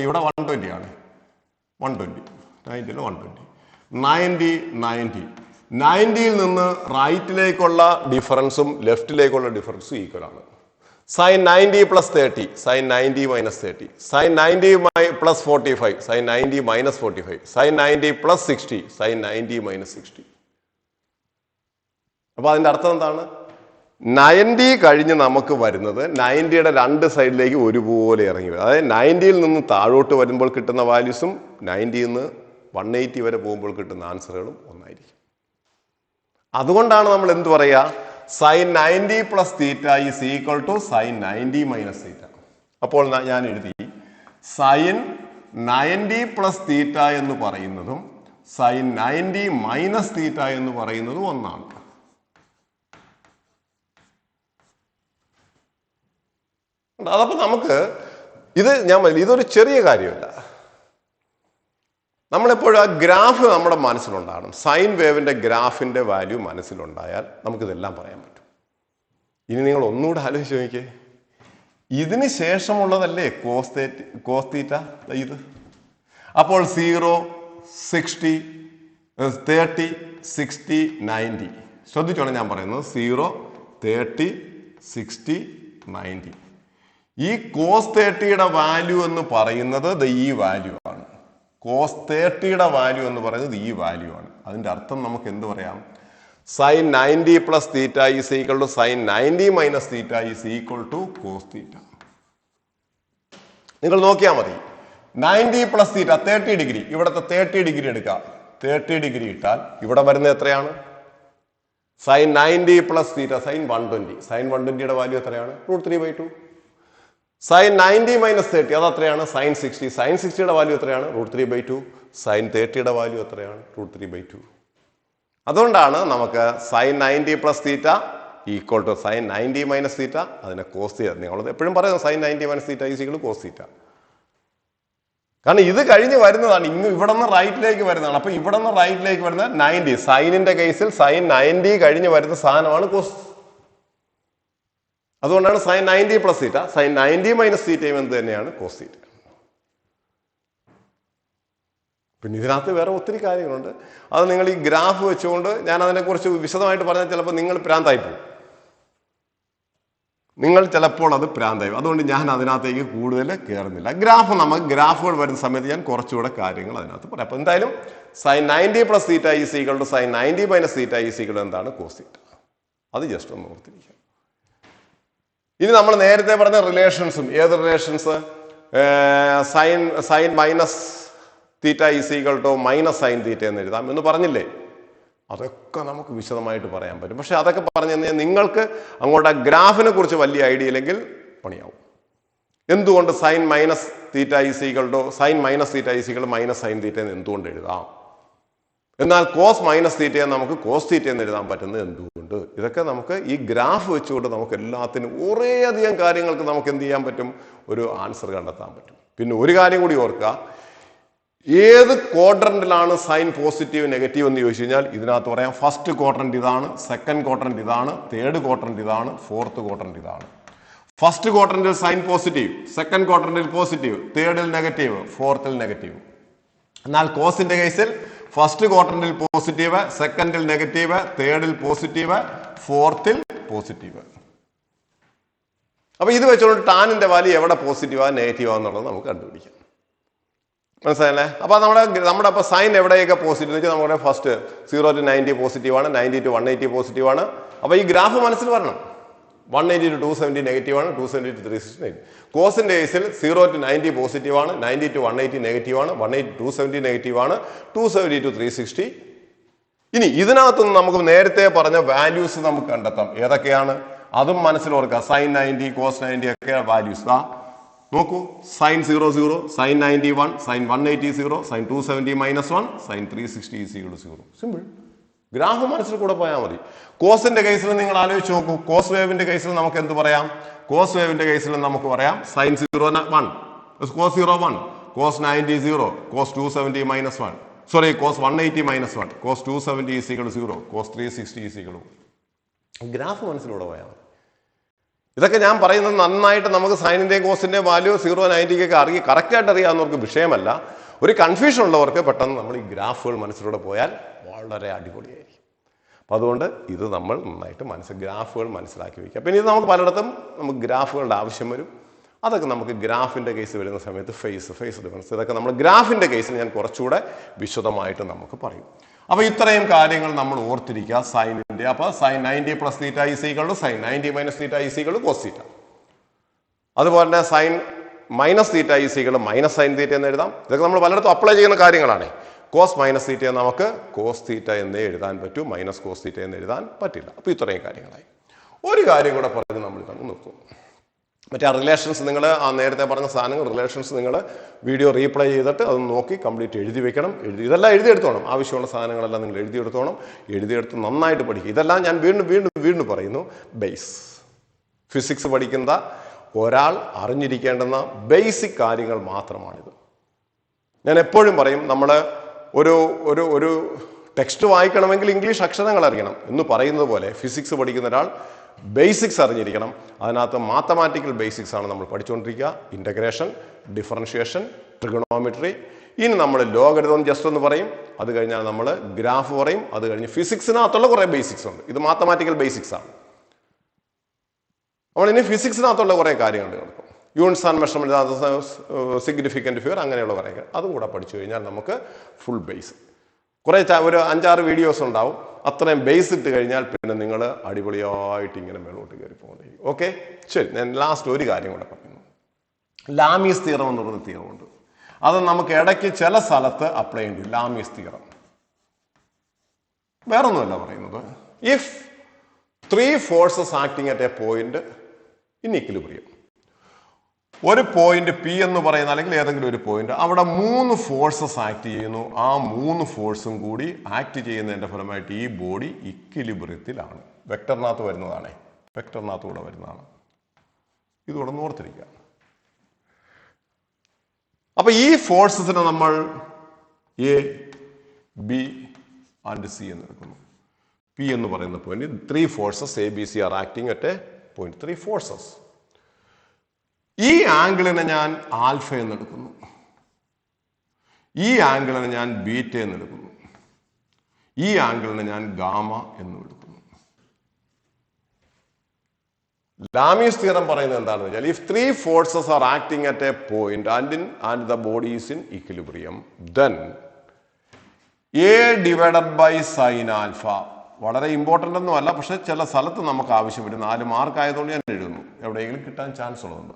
ഇവിടെ 120 ആണ്. 120 90 120 90യിൽ നിന്ന് റൈറ്റിലേക്കുള്ള ഡിഫറൻസും ലെഫ്റ്റിലേക്കുള്ള ഡിഫറൻസും ഈക്വൽ ആണ്. Sine 90 plus 30 sine 90 minus 30 sine 90 plus 45 sine 90 minus 45 sine 90 plus 60 sine 90 minus 60. അപ്പൊ അതിന്റെ അർത്ഥം എന്താണ്? 90 കഴിഞ്ഞ് നമുക്ക് വരുന്നത് 90യുടെ രണ്ട് സൈഡിലേക്ക് ഒരുപോലെ ഇറങ്ങി വരും. അതായത് 90യിൽ നിന്ന് താഴോട്ട് വരുമ്പോൾ കിട്ടുന്ന വാല്യൂസും 90യിൽ നിന്ന് 180 വരെ പോകുമ്പോൾ കിട്ടുന്ന ആൻസറുകളും ഒന്നായിരിക്കും. അതുകൊണ്ടാണ് നമ്മൾ എന്ത് പറയാ, sine 90 plus theta is equal to sine 90 minus theta. അപ്പോൾ ഞാൻ എഴുതി സൈൻ 90 പ്ലസ് തീറ്റ എന്ന് പറയുന്നതും സൈൻ 90 മൈനസ് തീറ്റ എന്ന് പറയുന്നതും ഒന്നാണ്. അതപ്പോ നമുക്ക് ഇതൊരു ചെറിയ കാര്യമല്ല. നമ്മളെപ്പോഴും ആ ഗ്രാഫ് നമ്മുടെ മനസ്സിലുണ്ടാകണം. സൈൻ വേവിന്റെ ഗ്രാഫിന്റെ വാല്യൂ മനസ്സിലുണ്ടായാൽ നമുക്കിതെല്ലാം പറയാൻ പറ്റും. ഇനി നിങ്ങൾ ഒന്നുകൂടെ ആലോചിച്ച് നോക്കിയേ, ഇതിന് ശേഷമുള്ളതല്ലേ കോസ് തീറ്റ ഇത്. അപ്പോൾ 0 60 30 60 90. ശ്രദ്ധിച്ചോണം ഞാൻ പറയുന്നത് 0 30 60 90. ഈ കോസ് 30യുടെ വാല്യൂ എന്ന് പറയുന്നത് ഈ വാല്യൂ ആണ്. കോസ് 30യുടെ വാല്യൂ എന്ന് പറയുന്നത് ഈ വാല്യൂ ആണ്. അതിന്റെ അർത്ഥം നമുക്ക് എന്ത് പറയാം? Sine 90 plus theta is equal to sine 90 minus theta is equal to cos theta. നിങ്ങൾ നോക്കിയാൽ മതി. 90 പ്ലസ് തീറ്റ 30 ഡിഗ്രി, ഇവിടുത്തെ 30 ഡിഗ്രി എടുക്കുക. 30 ഡിഗ്രി ഇട്ടാൽ ഇവിടെ വരുന്നത് എത്രയാണ്? Sine 90 plus theta sine 120. Sine 120യുടെ വാല്യൂ എത്രയാണ്? √3/2. സൈൻ 90 മൈനസ് 30 അത് എത്രയാണ്? സൈൻ 60. സൈൻ 60യുടെ വാല്യൂ എത്രയാണ്? √3/2. സൈൻ 30യുടെ വാല്യൂ എത്രയാണ്? √3/2. അതുകൊണ്ടാണ് നമുക്ക് sine 90 plus theta equal to sine 90 minus theta, അതിനെ കോസ് തീറ്റ. നിങ്ങൾ എപ്പോഴും പറയുന്നത് sine 90 minus theta is equal to cos theta. കാരണം ഇത് കഴിഞ്ഞ് വരുന്നതാണ്, ഇവിടെ നിന്ന് റൈറ്റിലേക്ക് വരുന്നതാണ്. അപ്പൊ ഇവിടെ നിന്ന് റൈറ്റിലേക്ക് വരുന്ന 90. സൈനിന്റെ കേസിൽ സൈൻ 90 കഴിഞ്ഞ് വരുന്ന സാധനമാണ് കോസ്. അതുകൊണ്ടാണ് sine 90 plus theta. Sine 90 minus തീറ്റയും എന്ത് തന്നെയാണ്? Cos theta. പിന്നെ ഇതിനകത്ത് വേറെ ഒത്തിരി കാര്യങ്ങളുണ്ട്. അത് നിങ്ങൾ ഈ ഗ്രാഫ് വെച്ചുകൊണ്ട് ഞാൻ അതിനെക്കുറിച്ച് വിശദമായിട്ട് പറഞ്ഞാൽ ചിലപ്പോൾ നിങ്ങൾ പ്രാന്തായി പോകും. നിങ്ങൾ ചിലപ്പോൾ അത് പ്രാന്തായി. അതുകൊണ്ട് ഞാൻ അതിനകത്തേക്ക് കൂടുതൽ കയറുന്നില്ല. ഗ്രാഫുകൾ വരുന്ന സമയത്ത് ഞാൻ കുറച്ചുകൂടെ കാര്യങ്ങൾ അതിനകത്ത് പറയാം. അപ്പോൾ എന്തായാലും sin 90 + θ = sin 90 - θ = എന്താണ് cos θ. അത് ജസ്റ്റ് ഒന്ന് ഓർത്തിരിക്കുക. ഇനി നമ്മൾ നേരത്തെ പറഞ്ഞ റിലേഷൻസും ഏത് റിലേഷൻസ് സൈൻ - θ - sin θ എന്ന് എഴുതാം എന്ന് പറഞ്ഞില്ലേ? അതൊക്കെ നമുക്ക് വിശദമായിട്ട് പറയാൻ പറ്റും. പക്ഷെ അതൊക്കെ പറഞ്ഞു കഴിഞ്ഞാൽ നിങ്ങൾക്ക് അങ്ങോട്ട് ആ ഗ്രാഫിനെ കുറിച്ച് വലിയ ഐഡിയ ഇല്ലെങ്കിൽ പണിയാവും. എന്തുകൊണ്ട് sin - θ sin - θ sin θ എന്ന് എന്തുകൊണ്ട് എഴുതാം? എന്നാൽ cos - θ നമുക്ക് cos θ എന്ന് എഴുതാൻ പറ്റുന്നത് എന്തുകൊണ്ട്? ഇതൊക്കെ നമുക്ക് ഈ ഗ്രാഫ് വെച്ചുകൊണ്ട് നമുക്ക് എല്ലാത്തിനും കുറേയധികം കാര്യങ്ങൾക്ക് നമുക്ക് എന്ത് ചെയ്യാൻ പറ്റും? ഒരു ആൻസർ കണ്ടെത്താൻ പറ്റും. പിന്നെ ഒരു കാര്യം കൂടി ഓർക്കുക, ഏത് ക്വാഡ്രന്റിലാണ് സൈൻ പോസിറ്റീവ് നെഗറ്റീവ് എന്ന് ചോദിച്ചു കഴിഞ്ഞാൽ ഇതിനകത്ത് പറയാം ഫസ്റ്റ് ക്വാഡ്രന്റ് ഇതാണ്, സെക്കൻഡ് ക്വാഡ്രന്റ് ഇതാണ്, തേർഡ് ക്വാഡ്രന്റ് ഇതാണ്, ഫോർത്ത് ക്വാഡ്രന്റ് ഇതാണ്. ഫസ്റ്റ് ക്വാഡ്രന്റിൽ സൈൻ പോസിറ്റീവ്, സെക്കൻഡ് ക്വാഡ്രന്റിൽ പോസിറ്റീവ്, തേർഡിൽ നെഗറ്റീവ്, ഫോർത്തിൽ നെഗറ്റീവ്. എന്നാൽ കോസിന്റെ കേസിൽ ഫസ്റ്റ് ക്വാഡ്രന്റിൽ പോസിറ്റീവ്, സെക്കൻഡിൽ നെഗറ്റീവ്, തേർഡിൽ പോസിറ്റീവ്, ഫോർത്തിൽ പോസിറ്റീവ്. അപ്പൊ ഇത് വെച്ചുകൊണ്ട് ടാനിന്റെ വാല്യൂ എവിടെ പോസിറ്റീവാ നെഗറ്റീവാ എന്നുള്ളത് നമുക്ക് കണ്ടുപിടിക്കാം. മനസ്സിലായല്ലേ? അപ്പൊ നമ്മുടെ അപ്പൊ സൈൻ എവിടെയൊക്കെ പോസിറ്റീവ് വെച്ചാൽ നമ്മുടെ ഫസ്റ്റ് 0 to 90 പോസിറ്റീവ് ആണ്, 90 to 180 പോസിറ്റീവ് ആണ്. അപ്പൊ ഈ ഗ്രാഫ് മനസ്സിൽ വരണം. 180 to 270 നെഗറ്റീവ് ആണ്, 270 to 360. കോസിന്റെ കേസിൽ 0 to 90 പോസിറ്റീവ് ആണ്, 90 to 180 നെഗറ്റീവ് ആണ്, 180 to 270 നെഗറ്റീവ് ആണ്, 270 to 360. ഇനി ഇതിനകത്തുനിന്ന് നമുക്ക് നേരത്തെ പറഞ്ഞ വാല്യൂസ് നമുക്ക് കണ്ടെത്താം. ഏതൊക്കെയാണ് അതും മനസ്സിലോർക്കുക. sin 90 cos 90 ഒക്കെ വാല്യൂസ് നോക്കൂ. sin 0 0, sin 90 1, sin 180 0, sin 270 -1, sin 360 0. Simple. Graph മനസ്സിൽ കൂടെ പോയാൽ മതി. കോസിന്റെ കേസിൽ നിങ്ങൾ ആലോചിച്ച് നോക്കൂ. കോസ് വേവിന്റെ കേസിൽ നമുക്ക് എന്ത് പറയാം? കോസ് വേവിന്റെ കേസിൽ നമുക്ക് പറയാം sin 0 1, cos 0 1, cos 90 0, cos 270 -1, sorry cos 180 -1, cos 270 0, cos 360 0. Graph മനസ്സിലൂടെ പോയാൽ മതി. ഇതൊക്കെ ഞാൻ പറയുന്നത് നന്നായിട്ട് നമുക്ക് സൈനിന്റെയും കോസിന്റെയും വാല്യൂ 0 90 കറക്റ്റായിട്ട് അറിയാവുന്നവർക്ക് വിഷയമല്ല. ഒരു കൺഫ്യൂഷൻ ഉള്ളവർക്ക് പെട്ടെന്ന് നമ്മൾ ഈ ഗ്രാഫുകൾ മനസ്സിലൂടെ പോയാൽ വളരെ അടിപൊളിയായിരിക്കും. അപ്പം അതുകൊണ്ട് ഇത് നമ്മൾ നന്നായിട്ട് ഗ്രാഫുകൾ മനസ്സിലാക്കി വയ്ക്കുക. പിന്നെ ഇത് നമുക്ക് പലയിടത്തും നമുക്ക് ഗ്രാഫുകളുടെ ആവശ്യം വരും. അതൊക്കെ നമുക്ക് ഗ്രാഫിന്റെ കേസ് വരുന്ന സമയത്ത് ഫേസ് ഡിഫറൻസ് ഇതൊക്കെ നമ്മൾ ഗ്രാഫിന്റെ കേസിൽ ഞാൻ കുറച്ചുകൂടെ വിശദമായിട്ട് നമുക്ക് പറയും. അപ്പൊ ഇത്രയും കാര്യങ്ങൾ നമ്മൾ ഓർത്തിരിക്കുക സൈനിന്റെ. അപ്പൊ sin 90 + θ = sin 90 - θ = cos θ. അതുപോലെ തന്നെ sin - θ = sin θ എന്ന് എഴുതാം. ഇതൊക്കെ നമ്മൾ പലയിടത്തും അപ്ലൈ ചെയ്യുന്ന കാര്യങ്ങളാണ്. cos - θ നമുക്ക് cos θ എന്നേ എഴുതാൻ പറ്റൂ, cos θ എന്ന് എഴുതാൻ പറ്റില്ല. അപ്പൊ ഇത്രയും കാര്യങ്ങളായി. ഒരു കാര്യം കൂടെ പറഞ്ഞ് നമ്മൾ ഇതങ്ങ് നിർത്തും. മറ്റേ ആ റിലേഷൻസ് നിങ്ങൾ ആ നേരത്തെ പറഞ്ഞ സാധനങ്ങൾ റിലേഷൻസ് നിങ്ങൾ വീഡിയോ റീപ്ലൈ ചെയ്തിട്ട് അത് നോക്കി കംപ്ലീറ്റ് എഴുതി വെക്കണം. ഇതെല്ലാം എഴുതിയെടുത്തോണം. ആവശ്യമുള്ള സാധനങ്ങളെല്ലാം നിങ്ങൾ എഴുതിയെടുത്തോണം. എഴുതിയെടുത്ത് നന്നായിട്ട് പഠിക്കുക. ഇതെല്ലാം ഞാൻ വീണ്ടും പറയുന്നു. ബേസ് ഫിസിക്സ് പഠിക്കുന്ന ഒരാൾ അറിഞ്ഞിരിക്കേണ്ടുന്ന ബേസിക് കാര്യങ്ങൾ മാത്രമാണിത്. ഞാൻ എപ്പോഴും പറയും, നമ്മൾ ഒരു ടെക്സ്റ്റ് വായിക്കണമെങ്കിൽ ഇംഗ്ലീഷ് അക്ഷരങ്ങൾ അറിയണം എന്ന് പറയുന്നത് പോലെ ഫിസിക്സ് പഠിക്കുന്ന ഒരാൾ ബേസിക്സ് അറിഞ്ഞിരിക്കണം. അതിനകത്ത് മാത്തമാറ്റിക്കൽ ബേസിക്സ് ആണ് നമ്മൾ പഠിച്ചുകൊണ്ടിരിക്കുക. Integration, differentiation, trigonometry. ഇനി നമ്മൾ ലോഗരിതം ജസ്റ്റ് ഒന്ന് പറയും. അത് കഴിഞ്ഞാൽ നമ്മൾ ഗ്രാഫ് പറയും. അത് കഴിഞ്ഞ് ഫിസിക്സിനകത്തുള്ള കുറേ ബേസിക്സ് ഉണ്ട്. ഇത് മാത്തമാറ്റിക്കൽ ബേസിക്സ് ആണ്. നമ്മൾ ഇനി ഫിസിക്സിനകത്തുള്ള കുറേ കാര്യങ്ങളുണ്ട് കിടക്കും. Units and measurement, significant figure, അങ്ങനെയുള്ള കുറേ അതും കൂടെ പഠിച്ചു കഴിഞ്ഞാൽ നമുക്ക് ഫുൾ ബേസ് ഒരു 5-6 വീഡിയോസ് ഉണ്ടാവും. അത്രയും ബേസ് ഇട്ട് കഴിഞ്ഞാൽ പിന്നെ നിങ്ങൾ അടിപൊളിയായിട്ട് ഇങ്ങനെ മേളോട്ട് കയറി പോകുന്നത്. ഓക്കെ, ശരി. ഞാൻ ലാസ്റ്റ് ഒരു കാര്യം കൂടെ പറയുന്നു. ലാമീസ് തിയറം എന്ന് പറയുന്ന തിയറം ഉണ്ട്. അത് നമുക്ക് ഇടയ്ക്ക് ചില സ്ഥലത്ത് അപ്ലൈ ചെയ്യും. ലാമീസ് തിയറം വേറൊന്നുമല്ല പറയുന്നത്. If 3 forces acting at a point in equilibrium, ഒരു പോയിന്റ് പി എന്ന് പറയുന്ന അല്ലെങ്കിൽ ഏതെങ്കിലും ഒരു പോയിന്റ്, അവിടെ 3 ഫോഴ്സസ് ആക്ട് ചെയ്യുന്നു. ആ 3 ഫോഴ്സും കൂടി ആക്ട് ചെയ്യുന്നതിന്റെ ഫലമായിട്ട് ഈ ബോഡി ഇക്വിലിബ്രിയത്തിലാണ്. വെക്ടറിനകത്ത് വരുന്നതാണ്. വെക്ടറിനകത്ത് കൂടെ വരുന്നതാണ്. ഇതുകൂടെ ഓർത്തിരിക്കുക. അപ്പൊ ഈ ഫോഴ്സസിനെ നമ്മൾ എ, ബി ആൻഡ് സി എന്ന് എടുക്കുന്നു. പി എന്ന് പറയുന്ന point 3 forces A, B, C R acting at a point. 3 forces. ഈ ആംഗിളിനെ ഞാൻ ആൽഫ എന്ന് എടുക്കുന്നു. ഈ ആംഗിളിനെ ഞാൻ ബീറ്റ എന്ന് എടുക്കുന്നു, ഈ ആംഗിളിനെ ഞാൻ ഗാമ എന്നും എടുക്കുന്നു. ലാമീസ് തിയറം പറയുന്നത് എന്താണെന്ന് വെച്ചാൽ, if three forces are acting at a point and the body is in equilibrium, then a divided by sine alpha, വളരെ ഇമ്പോർട്ടൻ്റ് ഒന്നും അല്ല, പക്ഷെ ചില സ്ഥലത്ത് നമുക്ക് ആവശ്യം വരും. 4 മാർക്ക് ആയതുകൊണ്ട് ഞാൻ എഴുതുന്നു, എവിടെയെങ്കിലും കിട്ടാൻ ചാൻസ് ഉള്ളതുണ്ട്.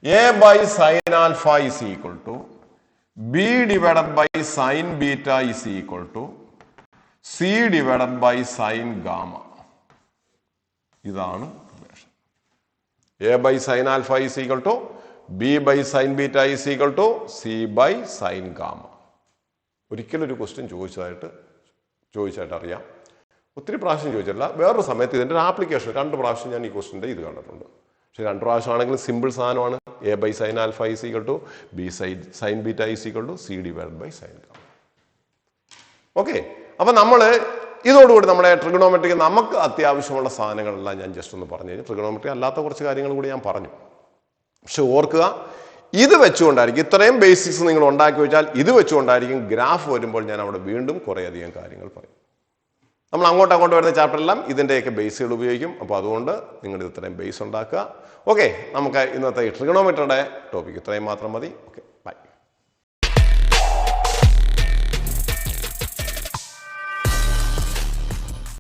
A by sine alpha is equal to b divided by sine beta is equal to c divided by sine gamma. ഇതാണ് relation. A by sine alpha is equal to b by sine beta is equal to c by sine gamma. ഒരിക്കലും ഒരു ക്വസ്റ്റ്യൻ ചോദിച്ചായിട്ട് അറിയാം. ഒത്തിരി പ്രാവശ്യം ചോദിച്ചിട്ടില്ല, വേറൊരു സമയത്ത് ഇതിൻ്റെ ഒരു ആപ്ലിക്കേഷൻ 2 പ്രാവശ്യം ഞാൻ ഈ ക്വസ്റ്റിൻ്റെ ഇത് കണ്ടിട്ടുണ്ട്. പക്ഷേ 2 പ്രാവശ്യം ആണെങ്കിലും സിമ്പിൾ സാധനമാണ്. A by sine alpha is equal to b sine beta is equal to c divide by sine gamma. Okay, അപ്പം നമ്മൾ ഇതോടുകൂടി നമ്മുടെ ട്രിഗണോമെട്രിക്ക് നമുക്ക് അത്യാവശ്യമുള്ള സാധനങ്ങളെല്ലാം ഞാൻ ജസ്റ്റ് ഒന്ന് പറഞ്ഞു കഴിഞ്ഞു. ട്രിഗണോമെട്രി അല്ലാത്ത കുറച്ച് കാര്യങ്ങൾ കൂടി ഞാൻ പറഞ്ഞു. പക്ഷെ ഓർക്കുക, ഇത് വെച്ചുകൊണ്ടായിരിക്കും, ഇത്രയും ബേസിക്സ് നിങ്ങൾ ഉണ്ടാക്കി വെച്ചാൽ ഇത് വെച്ചുകൊണ്ടായിരിക്കും ഗ്രാഫ് വരുമ്പോൾ ഞാൻ അവിടെ വീണ്ടും കുറേയധികം കാര്യങ്ങൾ പറയും. നമ്മൾ അങ്ങോട്ട് വരുന്ന ചാപ്റ്ററെല്ലാം ഇതിൻ്റെയൊക്കെ ബേസുകൾ ഉപയോഗിക്കും. അപ്പോൾ അതുകൊണ്ട് നിങ്ങൾ ഇത്രയും ബേസ് ഉണ്ടാക്കുക. ഓക്കെ, നമുക്ക് ഇന്നത്തെ ട്രിഗണോമെട്രിയുടെ ടോപ്പിക് ഇത്രയും മാത്രം മതി. ഓക്കെ.